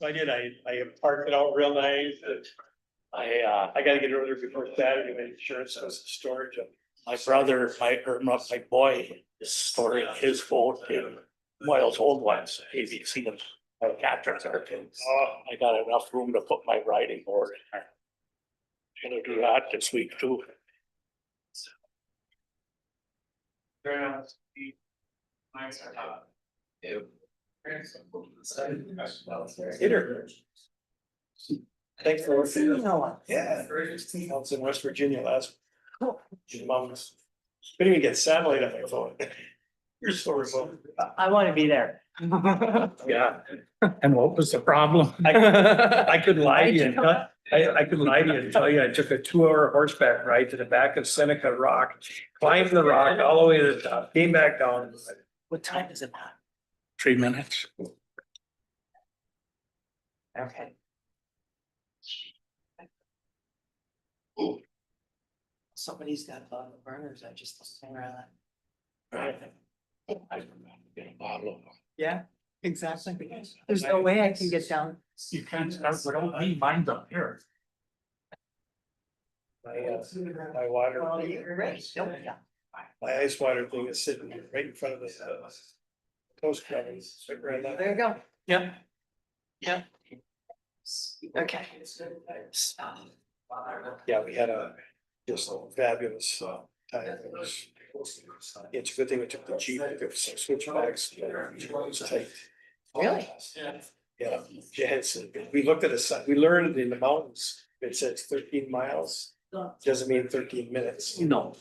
I did, I parked it out real nice. I gotta get it over there before Saturday, my insurance goes to storage. My brother, my boy is storing his phone in Wales old ones, ABC them. Captures are. I got enough room to put my writing board in there. Gonna do that this week too. Hit her. Thanks for listening. Yeah. I was in West Virginia last. Month. Couldn't even get satellite on my phone. You're so remote. I want to be there. Yeah. And what was the problem? I could lie to you. I could lie to you and tell you I took a 2-hour horseback ride to the back of Seneca Rock, climbed the rock all the way to the top, came back down. What time is it now? 3 minutes. Okay. Somebody's got a lot of burners. I just hang around that. I get a bottle of them. Yeah, exactly. There's no way I can get down. You can't start without me, mine's up here. My water, my ice water thing is sitting right in front of the toast oven. There you go. Yeah. Yeah. Okay. Yeah, we had a just a fabulous time. It's a good thing we took the Jeep, we took some switchbacks. It was tight. Really? Yeah, yes, we looked at the site, we learned in the mountains, it says 13 miles, doesn't mean 13 minutes. No.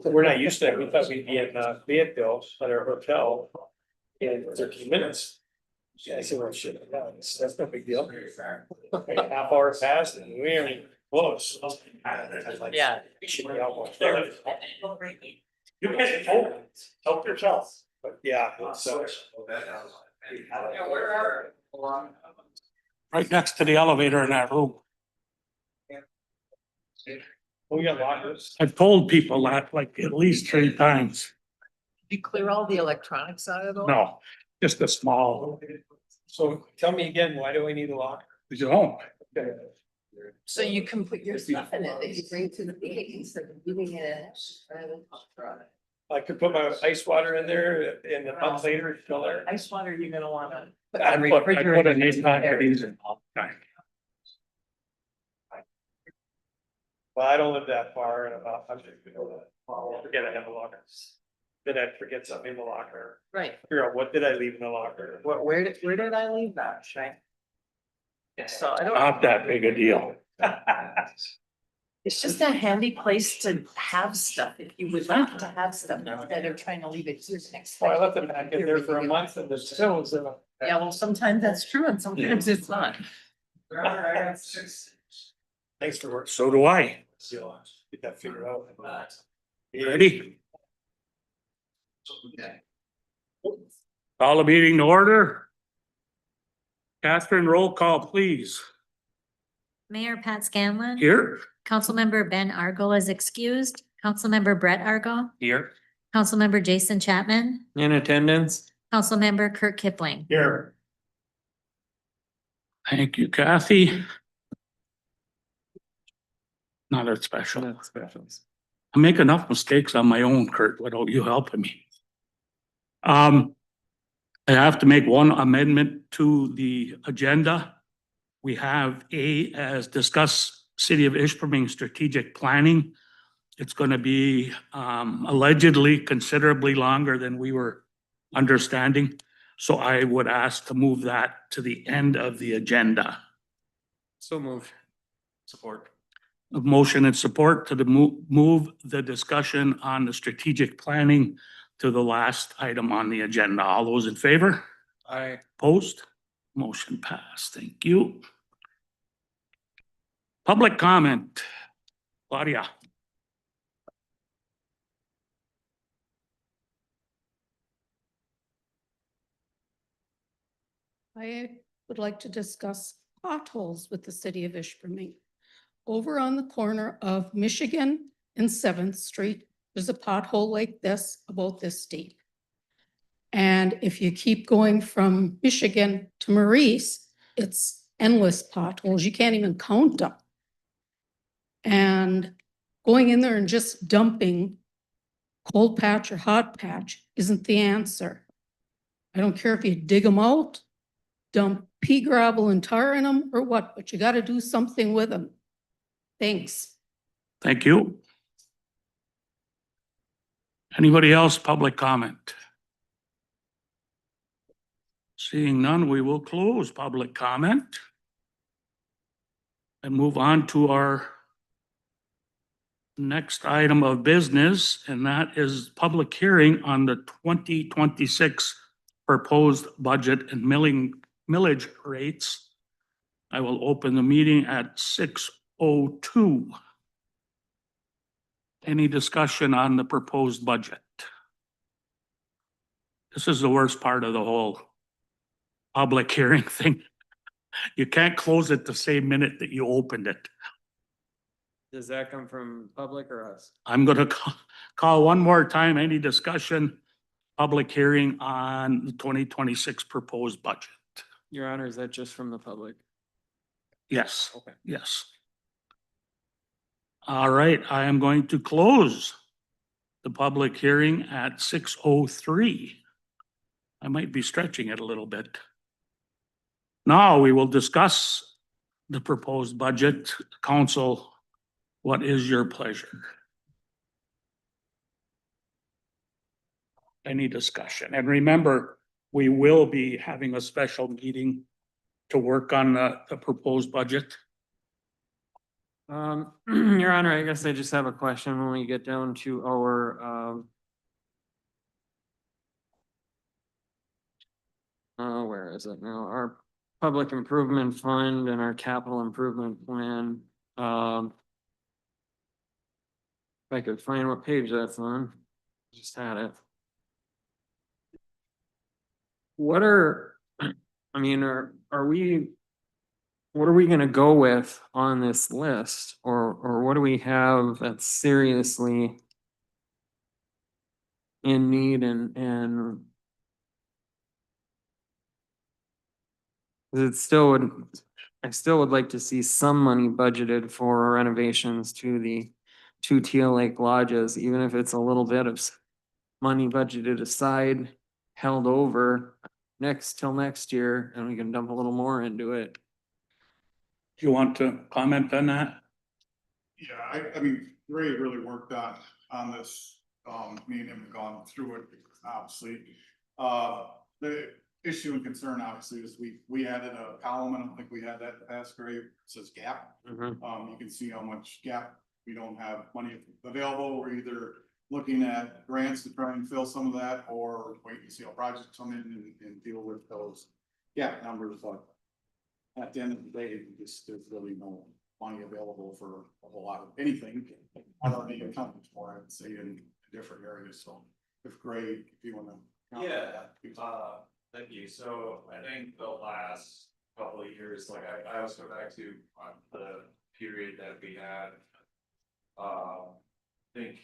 We're not used to it, we thought we'd be in Fayetteville at our hotel in 13 minutes. Yeah, I said, well, shit, that's no big deal. Half hour passed and we ain't close. Yeah. We should be almost there. You can help yourself, but yeah, so. Right next to the elevator in that room. We got lockers. I've told people that like at least 3 times. You clear all the electronics out of it? No, just a small, So tell me again, why do we need a locker? you know, So you can put your stuff in it that you bring to the meeting instead of leaving it in. I could put my ice water in there and a month later it's still there. Ice water, you're gonna wanna. I put an 8-pack freezer all the time. Well, I don't live that far and about, forget I have a locker. Then I'd forget something in the locker. Right. Figure out what did I leave in the locker? Where did I leave that, Shay? So I don't. Not that big a deal. It's just a handy place to have stuff, if you would like to have stuff, instead of trying to leave it here next. Well, I left it back in there for a month and the still was Yeah, well, sometimes that's true and sometimes it's not. Thanks for work. So do I. Get that figured out. You ready? Call the meeting to order. Catherine, roll call, please. Mayor Pat Scanlon. Here. Councilmember Ben Argo is excused. Councilmember Brett Argo. Here. Councilmember Jason Chapman. In attendance. Councilmember Kurt Kipling. Here. Thank you, Kathy. Not a special. I make enough mistakes on my own, Kurt, without you helping me. I have to make one amendment to the agenda. We have A as discuss City of Ishpeming strategic planning. It's going to be allegedly considerably longer than we were understanding. So I would ask to move that to the end of the agenda. So moved. Support. A motion and support to the move the discussion on the strategic planning to the last item on the agenda. All those in favor? Aye. Opposed? Motion passed. Thank you. Public comment. Claudia. I would like to discuss potholes with the city of Ishpeming. Over on the corner of Michigan and 7th Street, there's a pothole like this, about this deep. And if you keep going from Michigan to Maurice, it's endless potholes. You can't even count them. And going in there and just dumping cold patch or hot patch isn't the answer. I don't care if you dig them out, dump pea gravel and tar in them or what, but you gotta do something with them. Thanks. Thank you. Anybody else, public comment? Seeing none, we will close public comment and move on to our next item of business, and that is public hearing on the 2026 proposed budget and millage rates. I will open the meeting at 6:02. Any discussion on the proposed budget? This is the worst part of the whole public hearing thing. You can't close it the same minute that you opened it. Does that come from public or us? I'm gonna call one more time, any discussion, public hearing on the 2026 proposed budget. Your Honor, is that just from the public? Yes, Okay. yes. All right, I am going to close the public hearing at 6:03. I might be stretching it a little bit. Now we will discuss the proposed budget. Council, what is your pleasure? Any discussion? And remember, we will be having a special meeting to work on the proposed budget. Your Honor, I guess I just have a question when we get down to our, where is it now? Our public improvement fund and our capital improvement plan. If I could find what page that's on, just had it. What are, I mean, are we, what are we gonna go with on this list? Or what do we have that's seriously in need and it still would, I still would like to see some money budgeted for renovations to the two Teal Lake lodges, even if it's a little bit of money budgeted aside, held over till next year, and we can dump a little more into it. Do you want to comment on that? Yeah, I mean, Ray really worked on this, me and him have gone through it, obviously. The issue and concern obviously is we added a column, I don't think we had that in the past, Ray, it says gap. You can see how much gap we don't have money available, we're either looking at grants to try and fill some of that, or wait to see how projects come in and deal with those gap numbers, but at the end of the day, there's really no money available for a whole lot of anything. I don't need accountants for, I would say, in different areas, so if Gray, if you wanna. Yeah, thank you. So I think the last couple of years, like I always go back to the period that we had. I think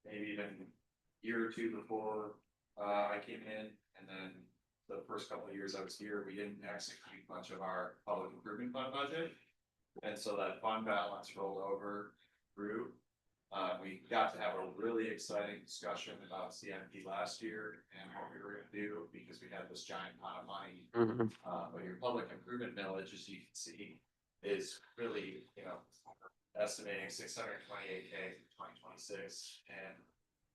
maybe even a year or two before I came in, and then the first couple of years I was here, we didn't execute much of our public improvement fund budget. And so that fund balance rolled over through. We got to have a really exciting discussion about CMP last year and what we were gonna do, because we had this giant pot of money. But your public improvement millage, as you can see, is really, estimating 628K for 2026. And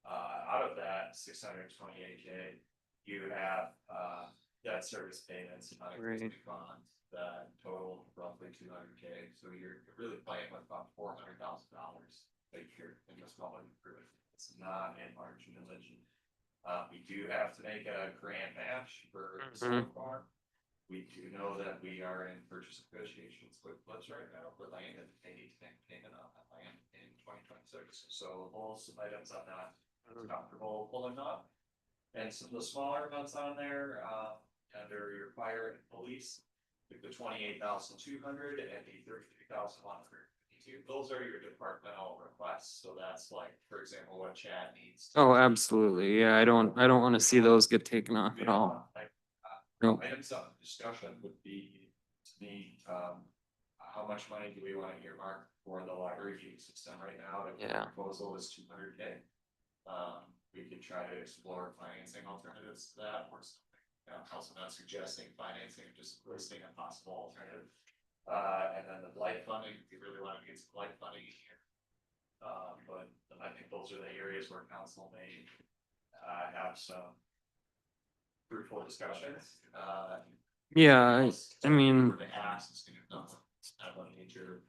out of that 628K, you have debt service payments and other bonds that total roughly 200K. So you're really playing with about $400,000 a year in this public improvement. It's not a large millage. We do have to make a grant match for the solar farm. We do know that we are in purchase negotiations with Blitz right now for land, and they need to make payment on that land in 2026. So we'll some items I'm not comfortable pulling up. And some of the smaller amounts on there, under your fire and police, like the 28,200 and the 33,152. Those are your departmental requests. So that's like, for example, what Chad needs. Oh, absolutely. Yeah, I don't want to see those get taken off at all. Items of discussion would be to to me, how much money do we want to earmark for the library heating system right now? If the Yeah. proposal is 200K. We could try to explore financing alternatives to that or something. I'm also not suggesting financing, just listing a possible alternative. And then the blight funding, we really want to get some blight funding in here. But I think those are the areas where council may have some fruitful discussions. Yeah, I mean, The ask is gonna come, it's kind of a major.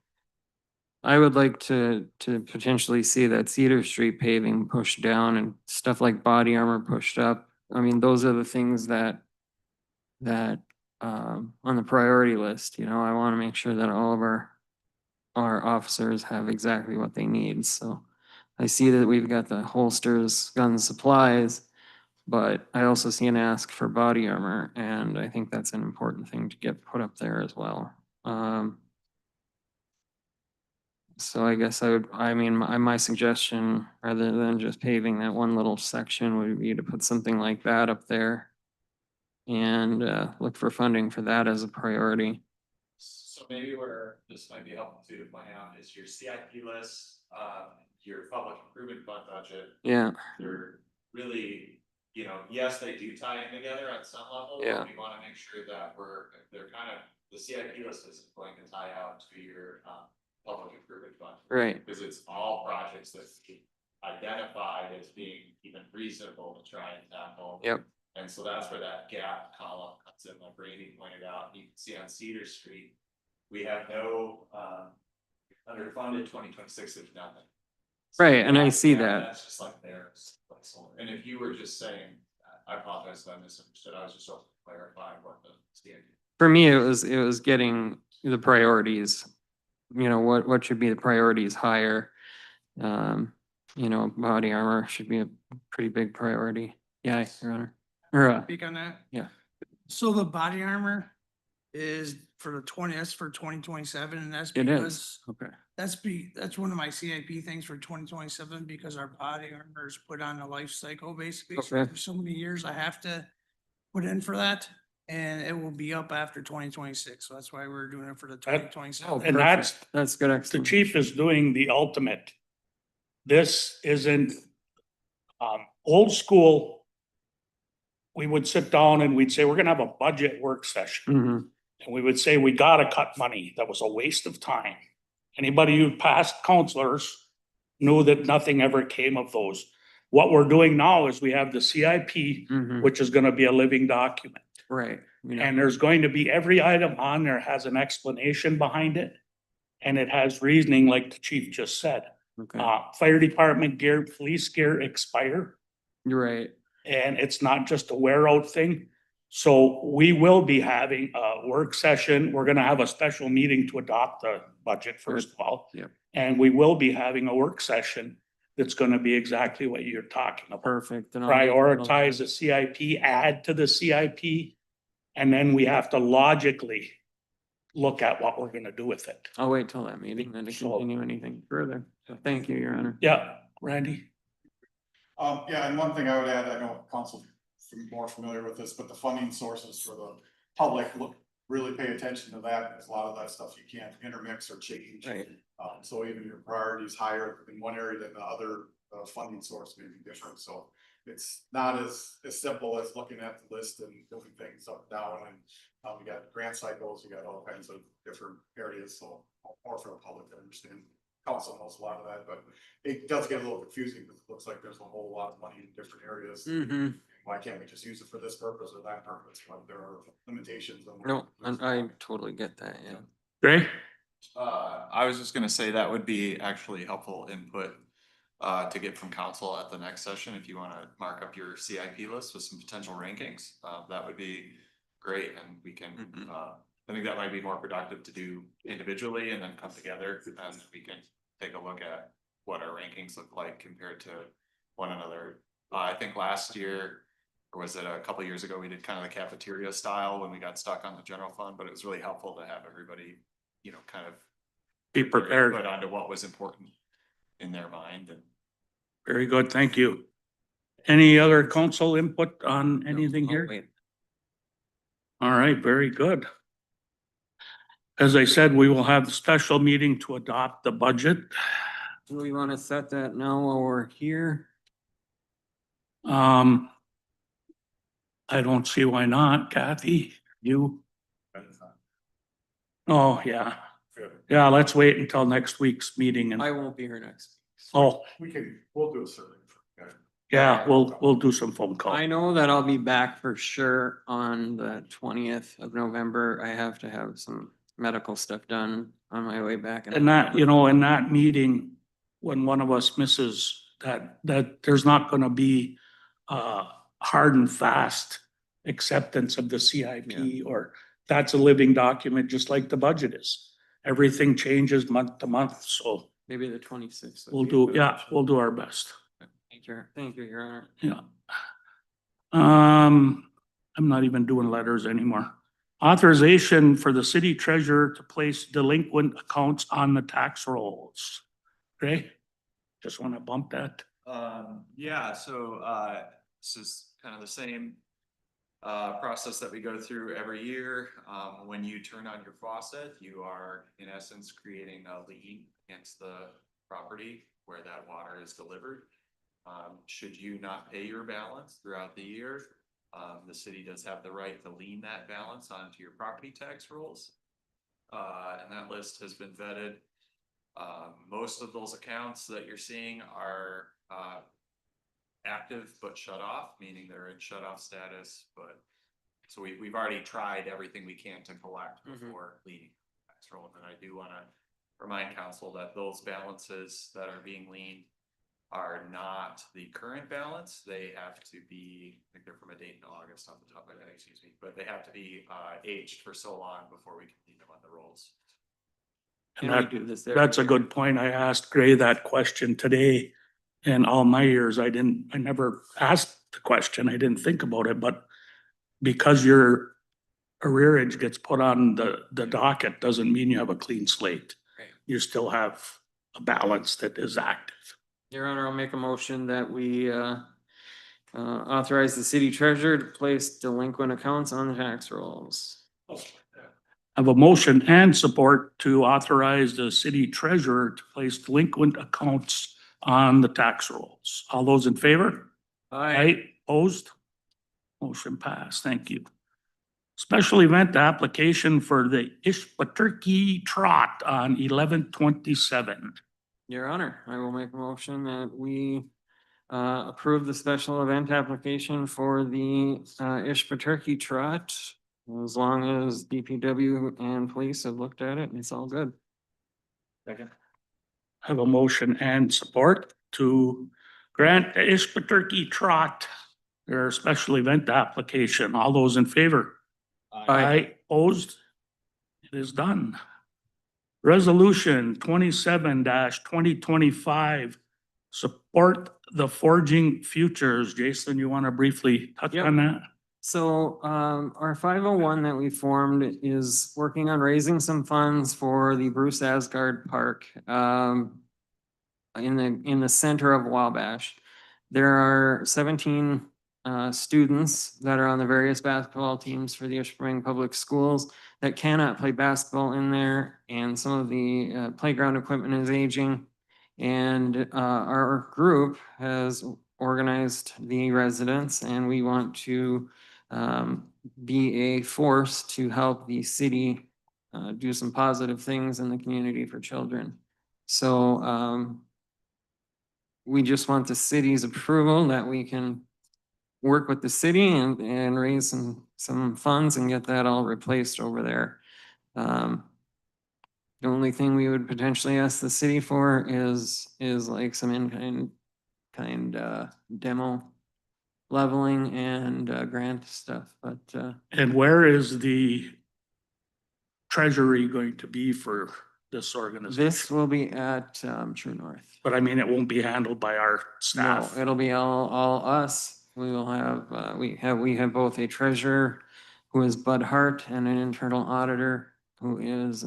I would like to potentially see that Cedar Street paving pushed down and stuff like body armor pushed up. I mean, those are the things that on the priority list, you know, I want to make sure that all of our officers have exactly what they need. So I see that we've got the holsters, guns, supplies, but I also see an ask for body armor, and I think that's an important thing to get put up there as well. So I guess I mean, my suggestion, rather than just paving that one little section, would be to put something like that up there. And look for funding for that as a priority. So maybe where this might be helpful to point out is your CIP list, your public improvement fund budget. Yeah, They're really, you know, yes, they do tie in together on some level. Yeah. But we wanna make sure that they're kind of, the CIP list isn't going to tie out to your, public improvement fund. right, Because it's all projects that we identified as being even reasonable to try and tackle. yep, And so that's where that gap column comes in, like Randy pointed out. You can see on Cedar Street, we have no, underfunded 2026, there's nothing. So Right, and I see yeah, that. That's just like there. And if you were just saying, I apologize if I misunderstood, I was just sort of clarifying what the standard. for me, it was getting the priorities. You know, what should be the priorities higher? You know, body armor should be a pretty big priority. Yeah, Your Honor. Or, Speak on that? yeah. So the body armor is for that's for 2027, and that's It because is, okay. that's one of my CIP things for 2027, because our body armor is put on a life cycle basically. So Okay. for so many years I have to put in for that, and it will be up after 2026. So that's why we're doing it for the 2027. And that's, That's good. the Excellent. chief is doing the ultimate. This isn't, old school. We would sit down and we'd say, we're gonna have a budget work session. Mhm. And we would say, we gotta cut money. That was a waste of time. Anybody who passed counselors knew that nothing ever came of those. What we're doing now is we have the CIP, Mhm. which is gonna be a living document. Right. You know, And there's going to be, every item on there has an explanation behind it. And it has reasoning, like the chief just said. okay, Fire department gear, police gear expire, you're right. and it's not just a wear out thing. So we will be having a work session. We're gonna have a special meeting to adopt the budget first of all. Yep. And we will be having a work session that's gonna be exactly what you're talking about. Perfect. Then I'll get that on Prioritize the CIP, add to the CIP, and then we have to logically look at what we're gonna do with it. I'll wait till that meeting then to So- continue anything further. So thank you, Your Honor. Yeah, Randy? Yeah, and one thing I would add, I know council more familiar with this, but the funding sources for the public, really pay attention to that, because a lot of that stuff you can't intermix or change. Right. So even your priorities higher in one area than the other, funding source may be different, so it's not as simple as looking at the list and moving things up, down, and we got grant cycles, we got all kinds of different areas, so more for the public to understand. Council knows a lot of that, but it does get a little confusing, because it looks like there's a whole lot of money in different areas. Mm-hmm. Why can't we just use it for this purpose or that purpose, but there are limitations. on- No, I totally get that, yeah. Gray? I was just gonna say that would be actually helpful input to get from council at the next session. If you wanna mark up your CIP list with some potential rankings, that would be great, and we can, I think that might be more productive to do individually and then come together, and we can take a look at what our rankings look like compared to one another. I think last year, or was it a couple years ago, we did kind of the cafeteria style when we got stuck on the general fund, but it was really helpful to have everybody, you know, kind of Be prepared. put onto what was important in their mind. And Very good, thank you. Any other council input on anything No, here? I'll wait. All right, very good. as I said, we will have the special meeting to adopt the budget. Do we want to set that now while we're here? Um, I don't see why not, Kathy, you? Oh, yeah. Yeah, let's wait until next week's meeting and, I won't be here next week. oh, We'll do a survey. yeah, we'll do some phone calls. I know that I'll be back for sure on the 20th of November. I have to have some medical stuff done on my way back. And that, you know, in that meeting, when one of us misses, that there's not gonna be hard and fast acceptance of the CIP, or that's a living document, just like the budget is. Everything changes month to month, so Maybe the 26th. we'll do our best. Thank you, Your Honor. Yeah. I'm not even doing letters anymore. Authorization for the city treasurer to place delinquent accounts on the tax rolls. Okay? Just want to bump that. Yeah, so, this is kind of the same process that we go through every year. When you turn on your faucet, you are in essence creating a lien against the property where that water is delivered. Should you not pay your balance throughout the year, the city does have the right to lien that balance onto your property tax rolls. And that list has been vetted. Most of those accounts that you're seeing are active but shut off, meaning they're in shut off status, but so we've already tried everything we can to collect before leading tax roll. And I do want to remind council that those balances that are being liened are not the current balance. They have to be, I think they're from a date in August off the top of my head, excuse me, but they have to be aged for so long before we can lean them on the rolls. And Can we that, do this there? that's a good point. I asked Gray that question today. In all my years, I never asked the question. I didn't think about it, but because your arrearage gets put on the docket, doesn't mean you have a clean slate. Right. You still have a balance that is active. Your Honor, I'll make a motion that we authorize the city treasurer to place delinquent accounts on the tax rolls. I have a motion and support to authorize the city treasurer to place delinquent accounts on the tax rolls. All those in favor? Aye. Opposed? Motion passed. Thank you. Special event application for the Ishpeming Trot on 11/27. Your Honor, I will make a motion that we approve the special event application for the Ishpeming Trot, as long as DPW and police have looked at it and it's all good. Second. Have a motion and support to grant the Ishpeming Trot their special event application. All those in favor? Aye. Opposed? It is done. Resolution 27-2025. Support the forging futures. Jason, you want to briefly touch Yep. on that? So our 501 that we formed is working on raising some funds for the Bruce Asgard Park in the center of Wabash. There are 17 students that are on the various basketball teams for the Ishpeming Public Schools that cannot play basketball in there, and some of the playground equipment is aging. And our group has organized the residents, and we want to be a force to help the city do some positive things in the community for children. So we just want the city's approval that we can work with the city and raise some funds and get that all replaced over there. The only thing we would potentially ask the city for is like some in-kind demo leveling and grant stuff, but And where is the treasury going to be for this organization? this will be at True North. But I mean, it won't be handled by our No, staff. it'll be all us. We will have, we have both a treasurer who is Bud Hart and an internal auditor who is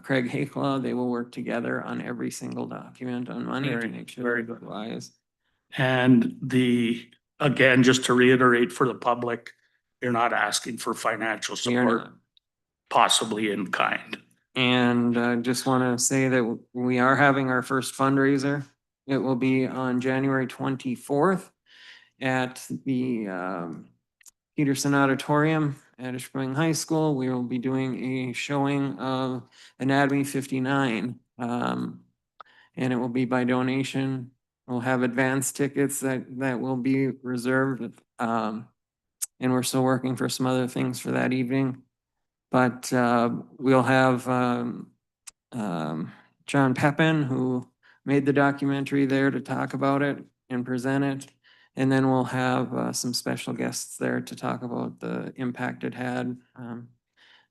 Craig Hakelaw. They will work together on every single document on money to Very- make sure very that good. it lies. And again, just to reiterate for the public, you're not asking for financial We are support. not. possibly in kind. And I just want to say that we are having our first fundraiser. It will be on January 24th at the Peterson Auditorium at Ishpeming High School. We will be doing a showing of Anatomy 59. And it will be by donation. We'll have advance tickets that will be reserved. And we're still working for some other things for that evening. But we'll have John Pepin, who made the documentary, there to talk about it and present it. And then we'll have some special guests there to talk about the impact it had.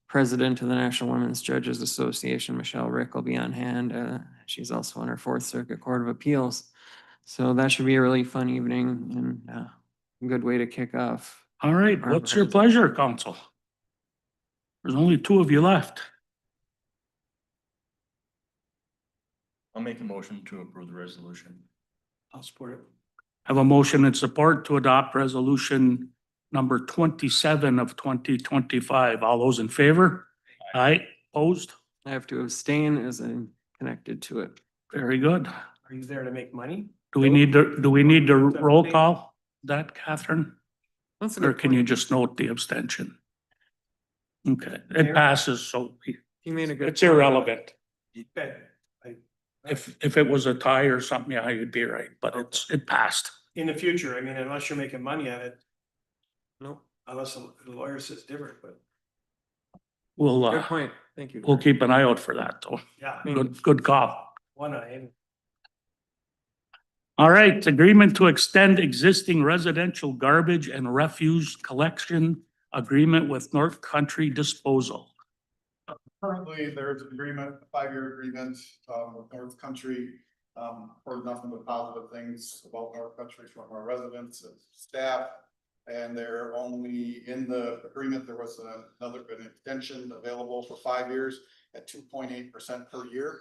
President of the National Women's Judges Association, Michelle Rick, will be on hand. She's also on our Fourth Circuit Court of Appeals. So that should be a really fun evening and a good way to kick off. All right, what's your pleasure, council? There's only two of you left. I'll make a motion to approve the resolution. I'll support it. Have a motion and support to adopt resolution number 27 of 2025. All those in favor? Aye, opposed? I have to abstain as I'm connected to it. Very good. Are you there to make money? Do we need to roll call that, Catherine? That's a Or good can you point. just note the abstention? Okay, Mayor? it passes, so You made a good. it's point. irrelevant. Okay. If it was a tie or something, yeah, you'd be right, but it passed. In the future, I mean, unless you're making money on it, Nope. unless the lawyer says different, but We'll, Good point. Thank you. we'll keep an eye out for that, though. yeah, Good call. one eye. All right, agreement to extend existing residential garbage and refuse collection agreement with North Country Disposal. Currently, there's an agreement, a 5-year agreement, with North Country. Heard nothing but positive things about North Country from our residents and staff. And they're only in the agreement, there was an extension available for 5 years at 2.8% per year.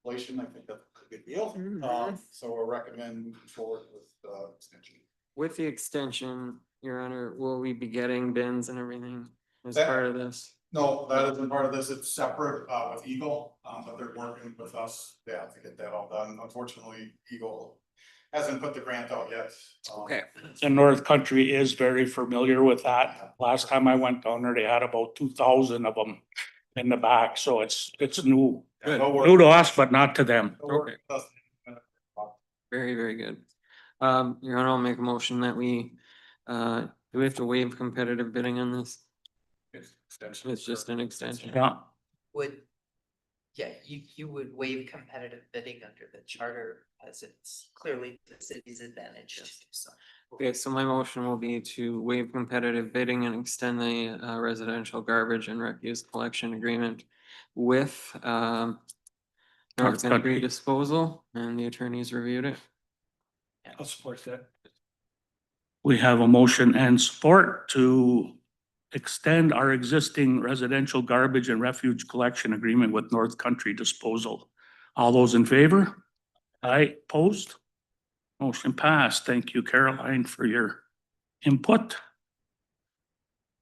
Inflation, I think that's a good deal. So we'll recommend moving forward with extension. With the extension, Your Honor, will we be getting bins and everything as That- part of this? No, that isn't part of this. It's separate with Eagle, but they're working with us, yeah, to get that all done. Unfortunately, Eagle hasn't put the grant out yet. Okay. And North Country is very familiar with that. Last time I went down there, they had about 2,000 of them in the back, so it's new. No work. New to us, but not to them. No work Okay. with us. Very, very good. Your Honor, I'll make a motion that we, do we have to waive competitive bidding on this? It's just an extension. Yeah, Would, yeah, you would waive competitive bidding under the charter as it's clearly the city's advantage. So Okay, so my motion will be to waive competitive bidding and extend the residential garbage and refuse collection agreement with North Country. Country Disposal, and the attorneys reviewed it. I'll support that. we have a motion and support to extend our existing residential garbage and refuge collection agreement with North Country Disposal. All those in favor? Aye, opposed? Motion passed. Thank you, Caroline, for your input.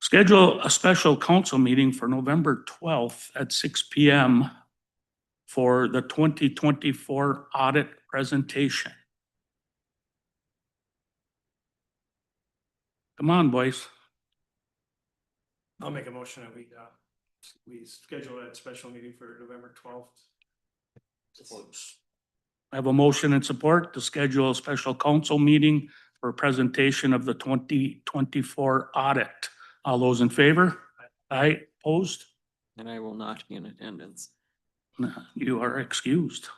Schedule a special council meeting for November 12th at 6 p.m. for the 2024 audit presentation. Come on, boys. I'll make a motion that we schedule that special meeting for November 12th. I have a motion and support to schedule a special council meeting for presentation of the 2024 audit. All those in favor? Aye, opposed? And I will not be in attendance. No, you are excused.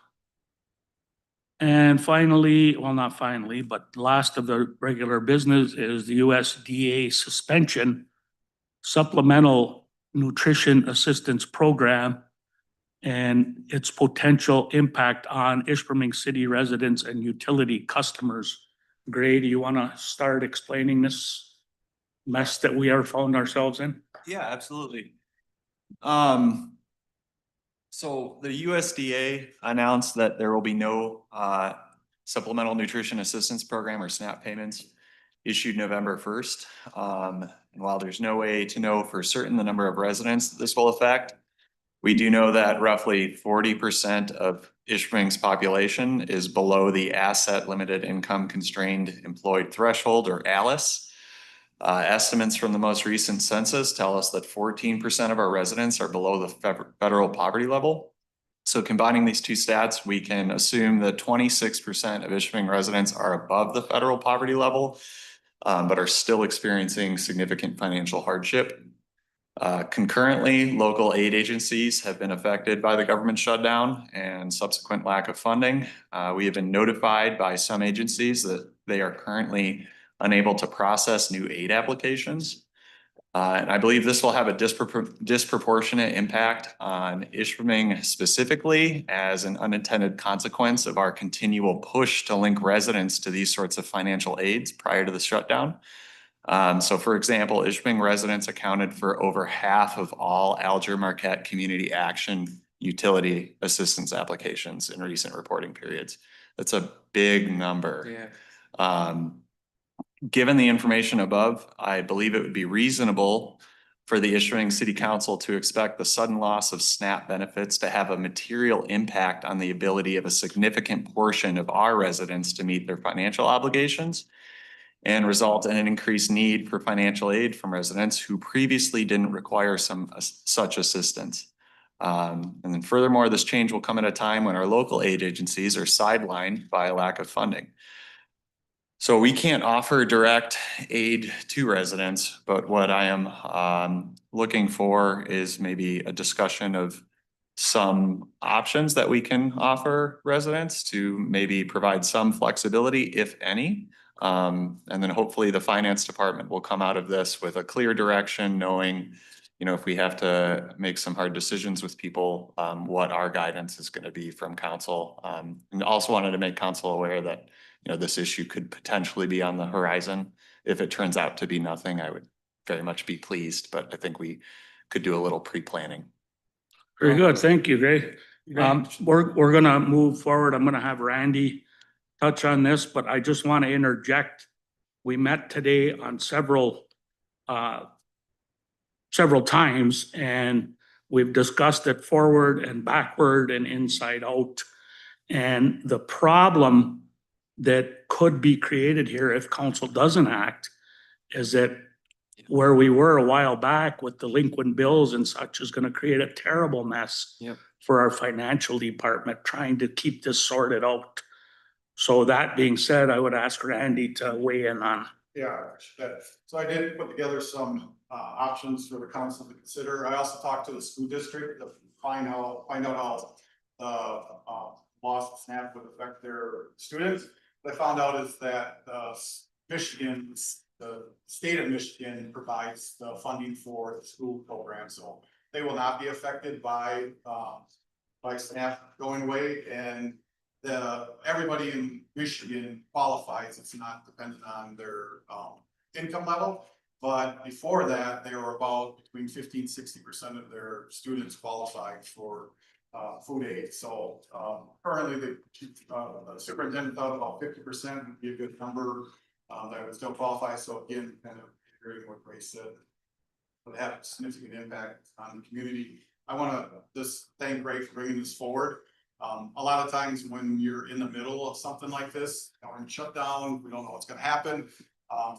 And finally, well, not finally, but last of the regular business is the USDA suspension supplemental nutrition assistance program and its potential impact on Ishpeming City residents and utility customers. Gray, do you want to start explaining this mess that we are found ourselves in? Yeah, absolutely. So the USDA announced that there will be no supplemental nutrition assistance program or SNAP payments issued November 1st. And while there's no way to know for certain the number of residents that this will affect, we do know that roughly 40% of Ishpeming's population is below the asset limited income constrained employed threshold, or ALICE. Estimates from the most recent census tell us that 14% of our residents are below the federal poverty level. So combining these two stats, we can assume that 26% of Ishpeming residents are above the federal poverty level, but are still experiencing significant financial hardship. Concurrently, local aid agencies have been affected by the government shutdown and subsequent lack of funding. We have been notified by some agencies that they are currently unable to process new aid applications. And I believe this will have a disproportionate impact on Ishpeming specifically as an unintended consequence of our continual push to link residents to these sorts of financial aids prior to the shutdown. So for example, Ishpeming residents accounted for over half of all Alger Marquette Community Action utility assistance applications in recent reporting periods. That's a big number. Yeah. Given the information above, I believe it would be reasonable for the Ishpeming City Council to expect the sudden loss of SNAP benefits to have a material impact on the ability of a significant portion of our residents to meet their financial obligations and result in an increased need for financial aid from residents who previously didn't require such assistance. And then furthermore, this change will come at a time when our local aid agencies are sidelined by a lack of funding. So we can't offer direct aid to residents, but what I am looking for is maybe a discussion of some options that we can offer residents to maybe provide some flexibility, if any. And then hopefully the finance department will come out of this with a clear direction, knowing, you know, if we have to make some hard decisions with people, what our guidance is going to be from council. And also wanted to make council aware that, you know, this issue could potentially be on the horizon. If it turns out to be nothing, I would very much be pleased, but I think we could do a little pre-planning. Very good. Thank you, Gray. We're gonna move forward. I'm gonna have Randy touch on this, but I just want to interject. We met today on several times, and we've discussed it forward and backward and inside out. And the problem that could be created here if council doesn't act is that where we were a while back with delinquent bills and such is gonna create a terrible mess for our financial department trying to keep this sorted out. So that being said, I would ask Randy to weigh in on. Yeah, so I did put together some options for the council to consider. I also talked to the school district to find out how loss of SNAP would affect their students. What I found out is that Michigan, the state of Michigan provides the funding for the school program, so they will not be affected by SNAP going away, and everybody in Michigan qualifies. It's not dependent on their income level, but before that, they were about between 50% and 60% of their students qualified for food aid. So currently the superintendent thought about 50% would be a good number that would still qualify. So again, kind of agreeing with what Ray said, would have a significant impact on the community. I want to just thank Ray for bringing this forward. A lot of times when you're in the middle of something like this, we're in shutdown, we don't know what's going to happen.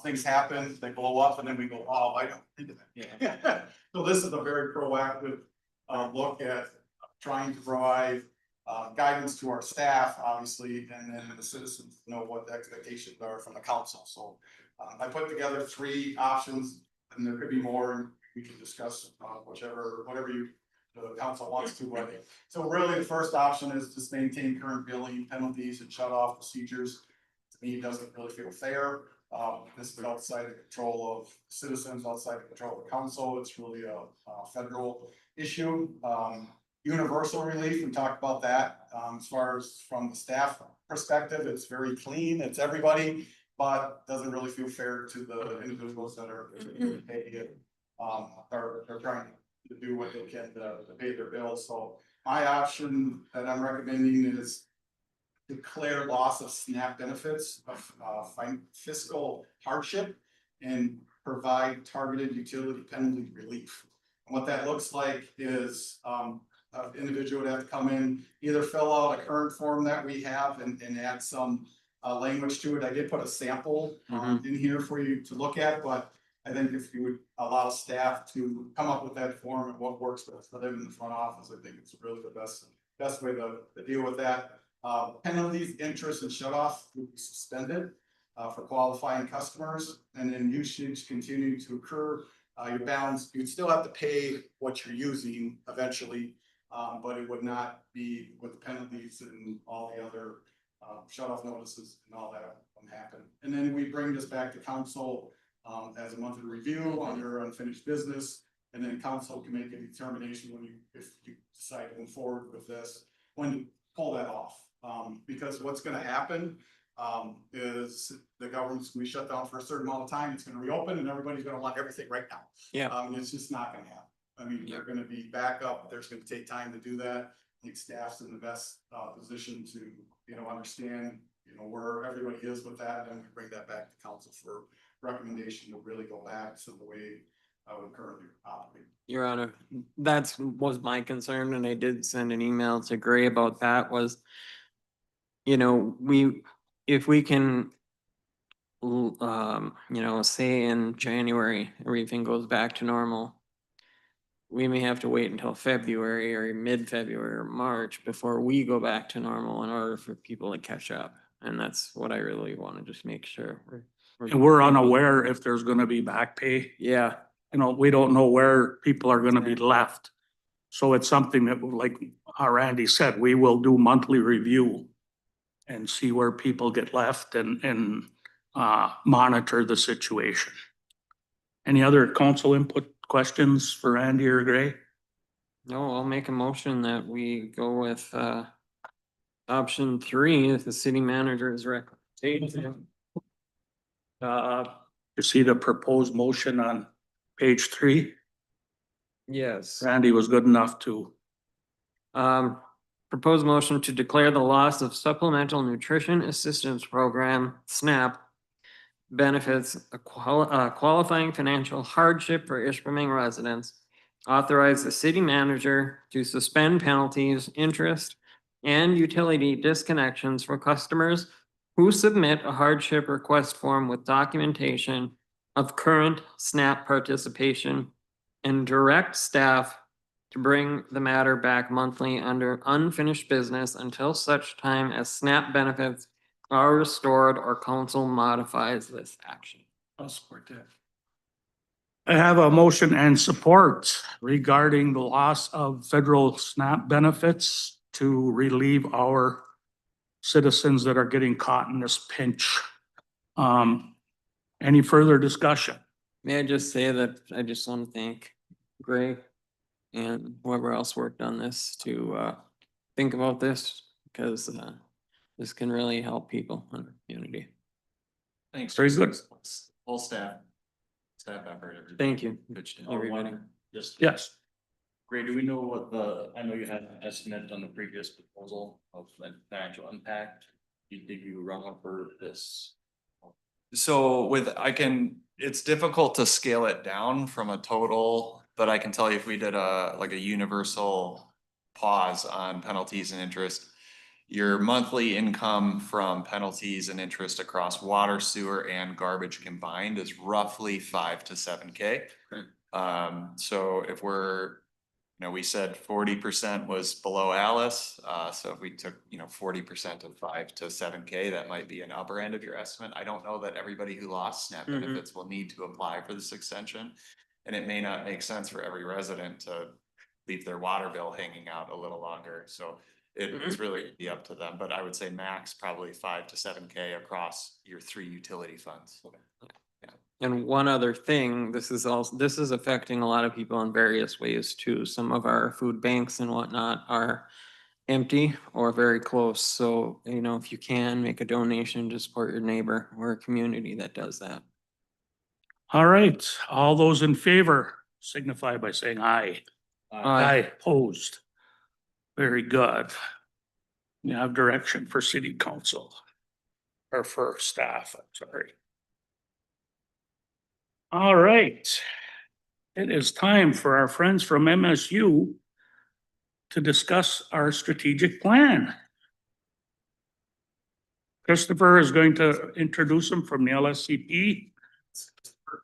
Things happen, they blow up, and then we go, oh, I don't think of that. Yeah. So this is a very proactive look at trying to provide guidance to our staff, obviously, and then the citizens know what the expectations are from the council. So I put together 3 options, and there could be more. We can discuss whatever the council wants to. But so really, the first option is just maintain current billing penalties and shut off procedures. To me, it doesn't really feel fair. This is outside the control of citizens, outside the control of the council. It's really a federal issue. Universal relief, we talked about that. As far as from the staff perspective, it's very clean, it's everybody, but doesn't really feel fair to the individuals that are trying to do what they can to pay their bills. So my option that I'm recommending is declare loss of SNAP benefits of fiscal hardship and provide targeted utility penalty relief. And what that looks like is, an individual would have to come in, either fill out a current form that we have and add some language to it. I did put a sample in here for you to look at, but I think if you would allow staff to come up with that form and what works best for them in the front office, I think it's really the best way to deal with that. Penalties, interest, and shut off would be suspended for qualifying customers, and then usage continue to occur. Your balance, you'd still have to pay what you're using eventually, but it would not be with the penalties and all the other shut off notices and all that happen. And then we bring this back to council as a monthly review under unfinished business, and then council can make a determination if you decide to move forward with this, when to pull that off. Because what's gonna happen is the government's gonna be shut down for a certain amount of time, it's gonna reopen, and everybody's gonna want everything right now. Yeah. It's just not gonna happen. I mean, they're gonna be back up, there's gonna take time to do that. I think staff's in the best position to, understand, where everybody is with that, and we bring that back to council for recommendation to really go back to the way we currently operate. Your Honor, was my concern, and I did send an email to Gray about that, was, if we can, say in January, everything goes back to normal, we may have to wait until February or mid-February or March before we go back to normal in order for people to catch up. And that's what I really want to just make sure. And we're unaware if there's gonna be back pay. Yeah, We don't know where people are gonna be left. So it's something that, like Randy said, we will do monthly review and see where people get left and monitor the situation. Any other council input questions for Randy or Gray? no, I'll make a motion that we go with option 3, if the city manager's recommendation. You see the proposed motion on page 3? Yes. Randy was good enough to, Proposed motion to declare the loss of Supplemental Nutrition Assistance Program, SNAP, benefits a qualifying financial hardship for Ishpeming residents. Authorize the city manager to suspend penalties, interest, and utility disconnections for customers who submit a hardship request form with documentation of current SNAP participation, and direct staff to bring the matter back monthly under unfinished business until such time as SNAP benefits are restored or council modifies this action. I'll support that. I have a motion and support regarding the loss of federal SNAP benefits to relieve our citizens that are getting caught in this pinch. Any further discussion? May I just say that I just want to thank Gray and whoever else worked on this to think about this, because this can really help people in our community. Thanks. Very good. Full staff effort. everybody. Thank you, Good job. everybody. Just, yes. Great, do we know what I know you had an estimate on the previous proposal of the financial impact. Did you run up for this? So it's difficult to scale it down from a total, but I can tell you if we did a universal pause on penalties and interest, your monthly income from penalties and interest across water, sewer, and garbage combined is roughly 5 to 7K. So if we said 40% was below Alice, so if we took, 40% of 5 to 7K, that might be an upper end of your estimate. I don't know that everybody who lost SNAP benefits will need to apply for this extension. And it may not make sense for every resident to leave their water bill hanging out a little longer. So it's really be up to them, but I would say max probably 5 to 7K across your 3 utility funds. And one other thing, this is affecting a lot of people in various ways too. Some of our food banks and whatnot are empty or very close. So, if you can make a donation to support your neighbor or a community that does that. All right, all those in favor signify by saying aye. Aye, opposed. Very good. You have direction for city council. Or for staff, I'm sorry. All right. It is time for our friends from MSU to discuss our strategic plan. Christopher is going to introduce them from the LSCP.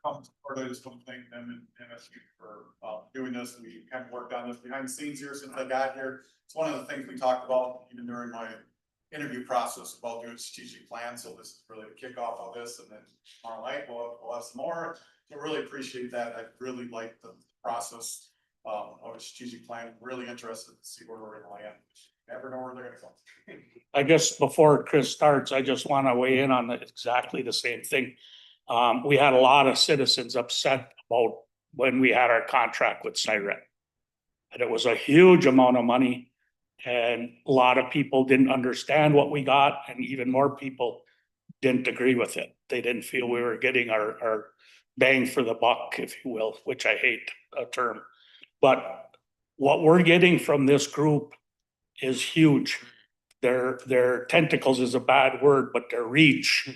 I just want to thank them and MSU for doing this. We kind of worked on this behind the scenes here since I got here. It's one of the things we talked about even during my interview process about doing a strategic plan. So this is really the kickoff of this. And then tomorrow night we'll have some more. So really appreciate that. I really like the process of a strategic plan. Really interested to see where we're going to land. Never know where they're going to go. I guess before Chris starts, I just want to weigh in on exactly the same thing. We had a lot of citizens upset about when we had our contract with Siren. And it was a huge amount of money. And a lot of people didn't understand what we got, and even more people didn't agree with it. They didn't feel we were getting our bang for the buck, if you will, which I hate a term. But what we're getting from this group is huge. Their tentacles is a bad word, but their reach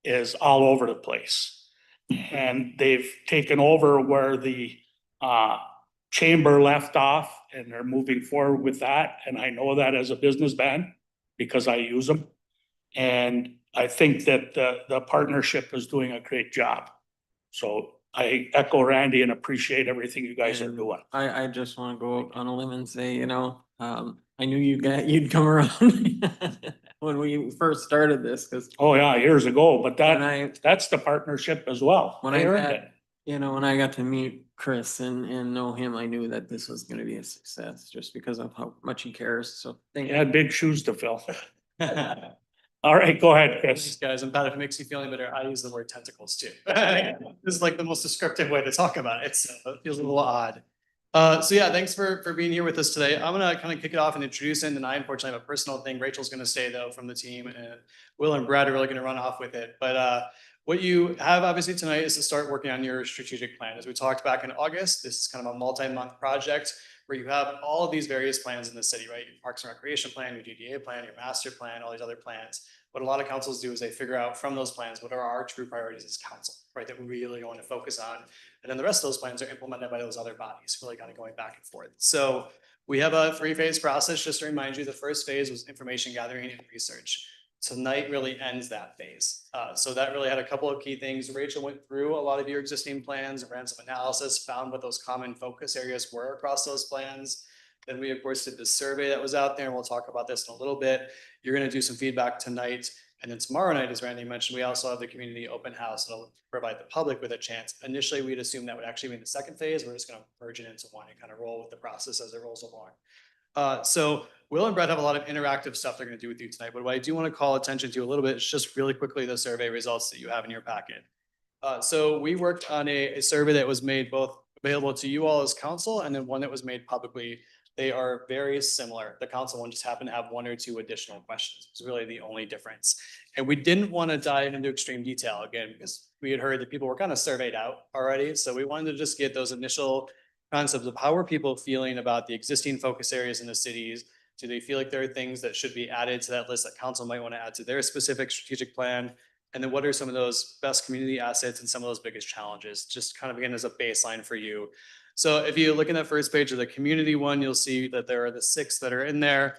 is all over the place. And they've taken over where the chamber left off, and they're moving forward with that. And I know that as a businessman because I use them. And I think that the partnership is doing a great job. So I echo Randy and appreciate everything you guys are And doing. I just wanna go out on a limb and say, I knew you'd come around when we first started this, cause Oh, yeah, years ago, but when that's the partnership as well. when They I earned got, it. when I got to meet Chris and know him, I knew that this was gonna be a success just because of how much he cares. So thank You you. had big shoes to fill. All right, go ahead, Thanks, Chris. guys. I'm bad if it makes you feel any better. I use the word tentacles too. This is like the most descriptive way to talk about it. So it feels a little odd. So yeah, thanks for being here with us today. I'm gonna kind of kick it off and introduce it, and then I unfortunately have a personal thing. Rachel's gonna stay though from the team, and Will and Brad are really gonna run off with it. But what you have obviously tonight is to start working on your strategic plan. As we talked back in August, this is kind of a multi-month project where you have all of these various plans in the city, right? Your Parks and Recreation plan, your DDA plan, your master plan, all these other plans. What a lot of councils do is they figure out from those plans, what are our true priorities as council, right? That we really want to focus on. And then the rest of those plans are implemented by those other bodies, really kind of going back and forth. So we have a 3-phase process. Just to remind you, the first phase was information gathering and research. Tonight really ends that phase. So that really had a couple of key things. Rachel went through a lot of your existing plans, ran some analysis, found what those common focus areas were across those plans. Then we, of course, did the survey that was out there, and we'll talk about this in a little bit. You're going to do some feedback tonight. And then tomorrow night, as Randy mentioned, we also have the community open house that'll provide the public with a chance. Initially, we'd assume that would actually be in the second phase. We're just going to merge it into one and kind of roll with the process as it rolls along. So Will and Brett have a lot of interactive stuff they're going to do with you tonight. But what I do want to call attention to a little bit is just really quickly the survey results that you have in your packet. So we worked on a survey that was made both available to you all as council and then one that was made publicly. They are very similar. The council one just happened to have 1 or 2 additional questions. It's really the only difference. And we didn't want to dive into extreme detail again, because we had heard that people were kind of surveyed out already. So we wanted to just get those initial concepts of how are people feeling about the existing focus areas in the cities. Do they feel like there are things that should be added to that list that council might want to add to their specific strategic plan? And then what are some of those best community assets and some of those biggest challenges? Just kind of again as a baseline for you. So if you look in that first page of the community one, you'll see that there are the 6 that are in there.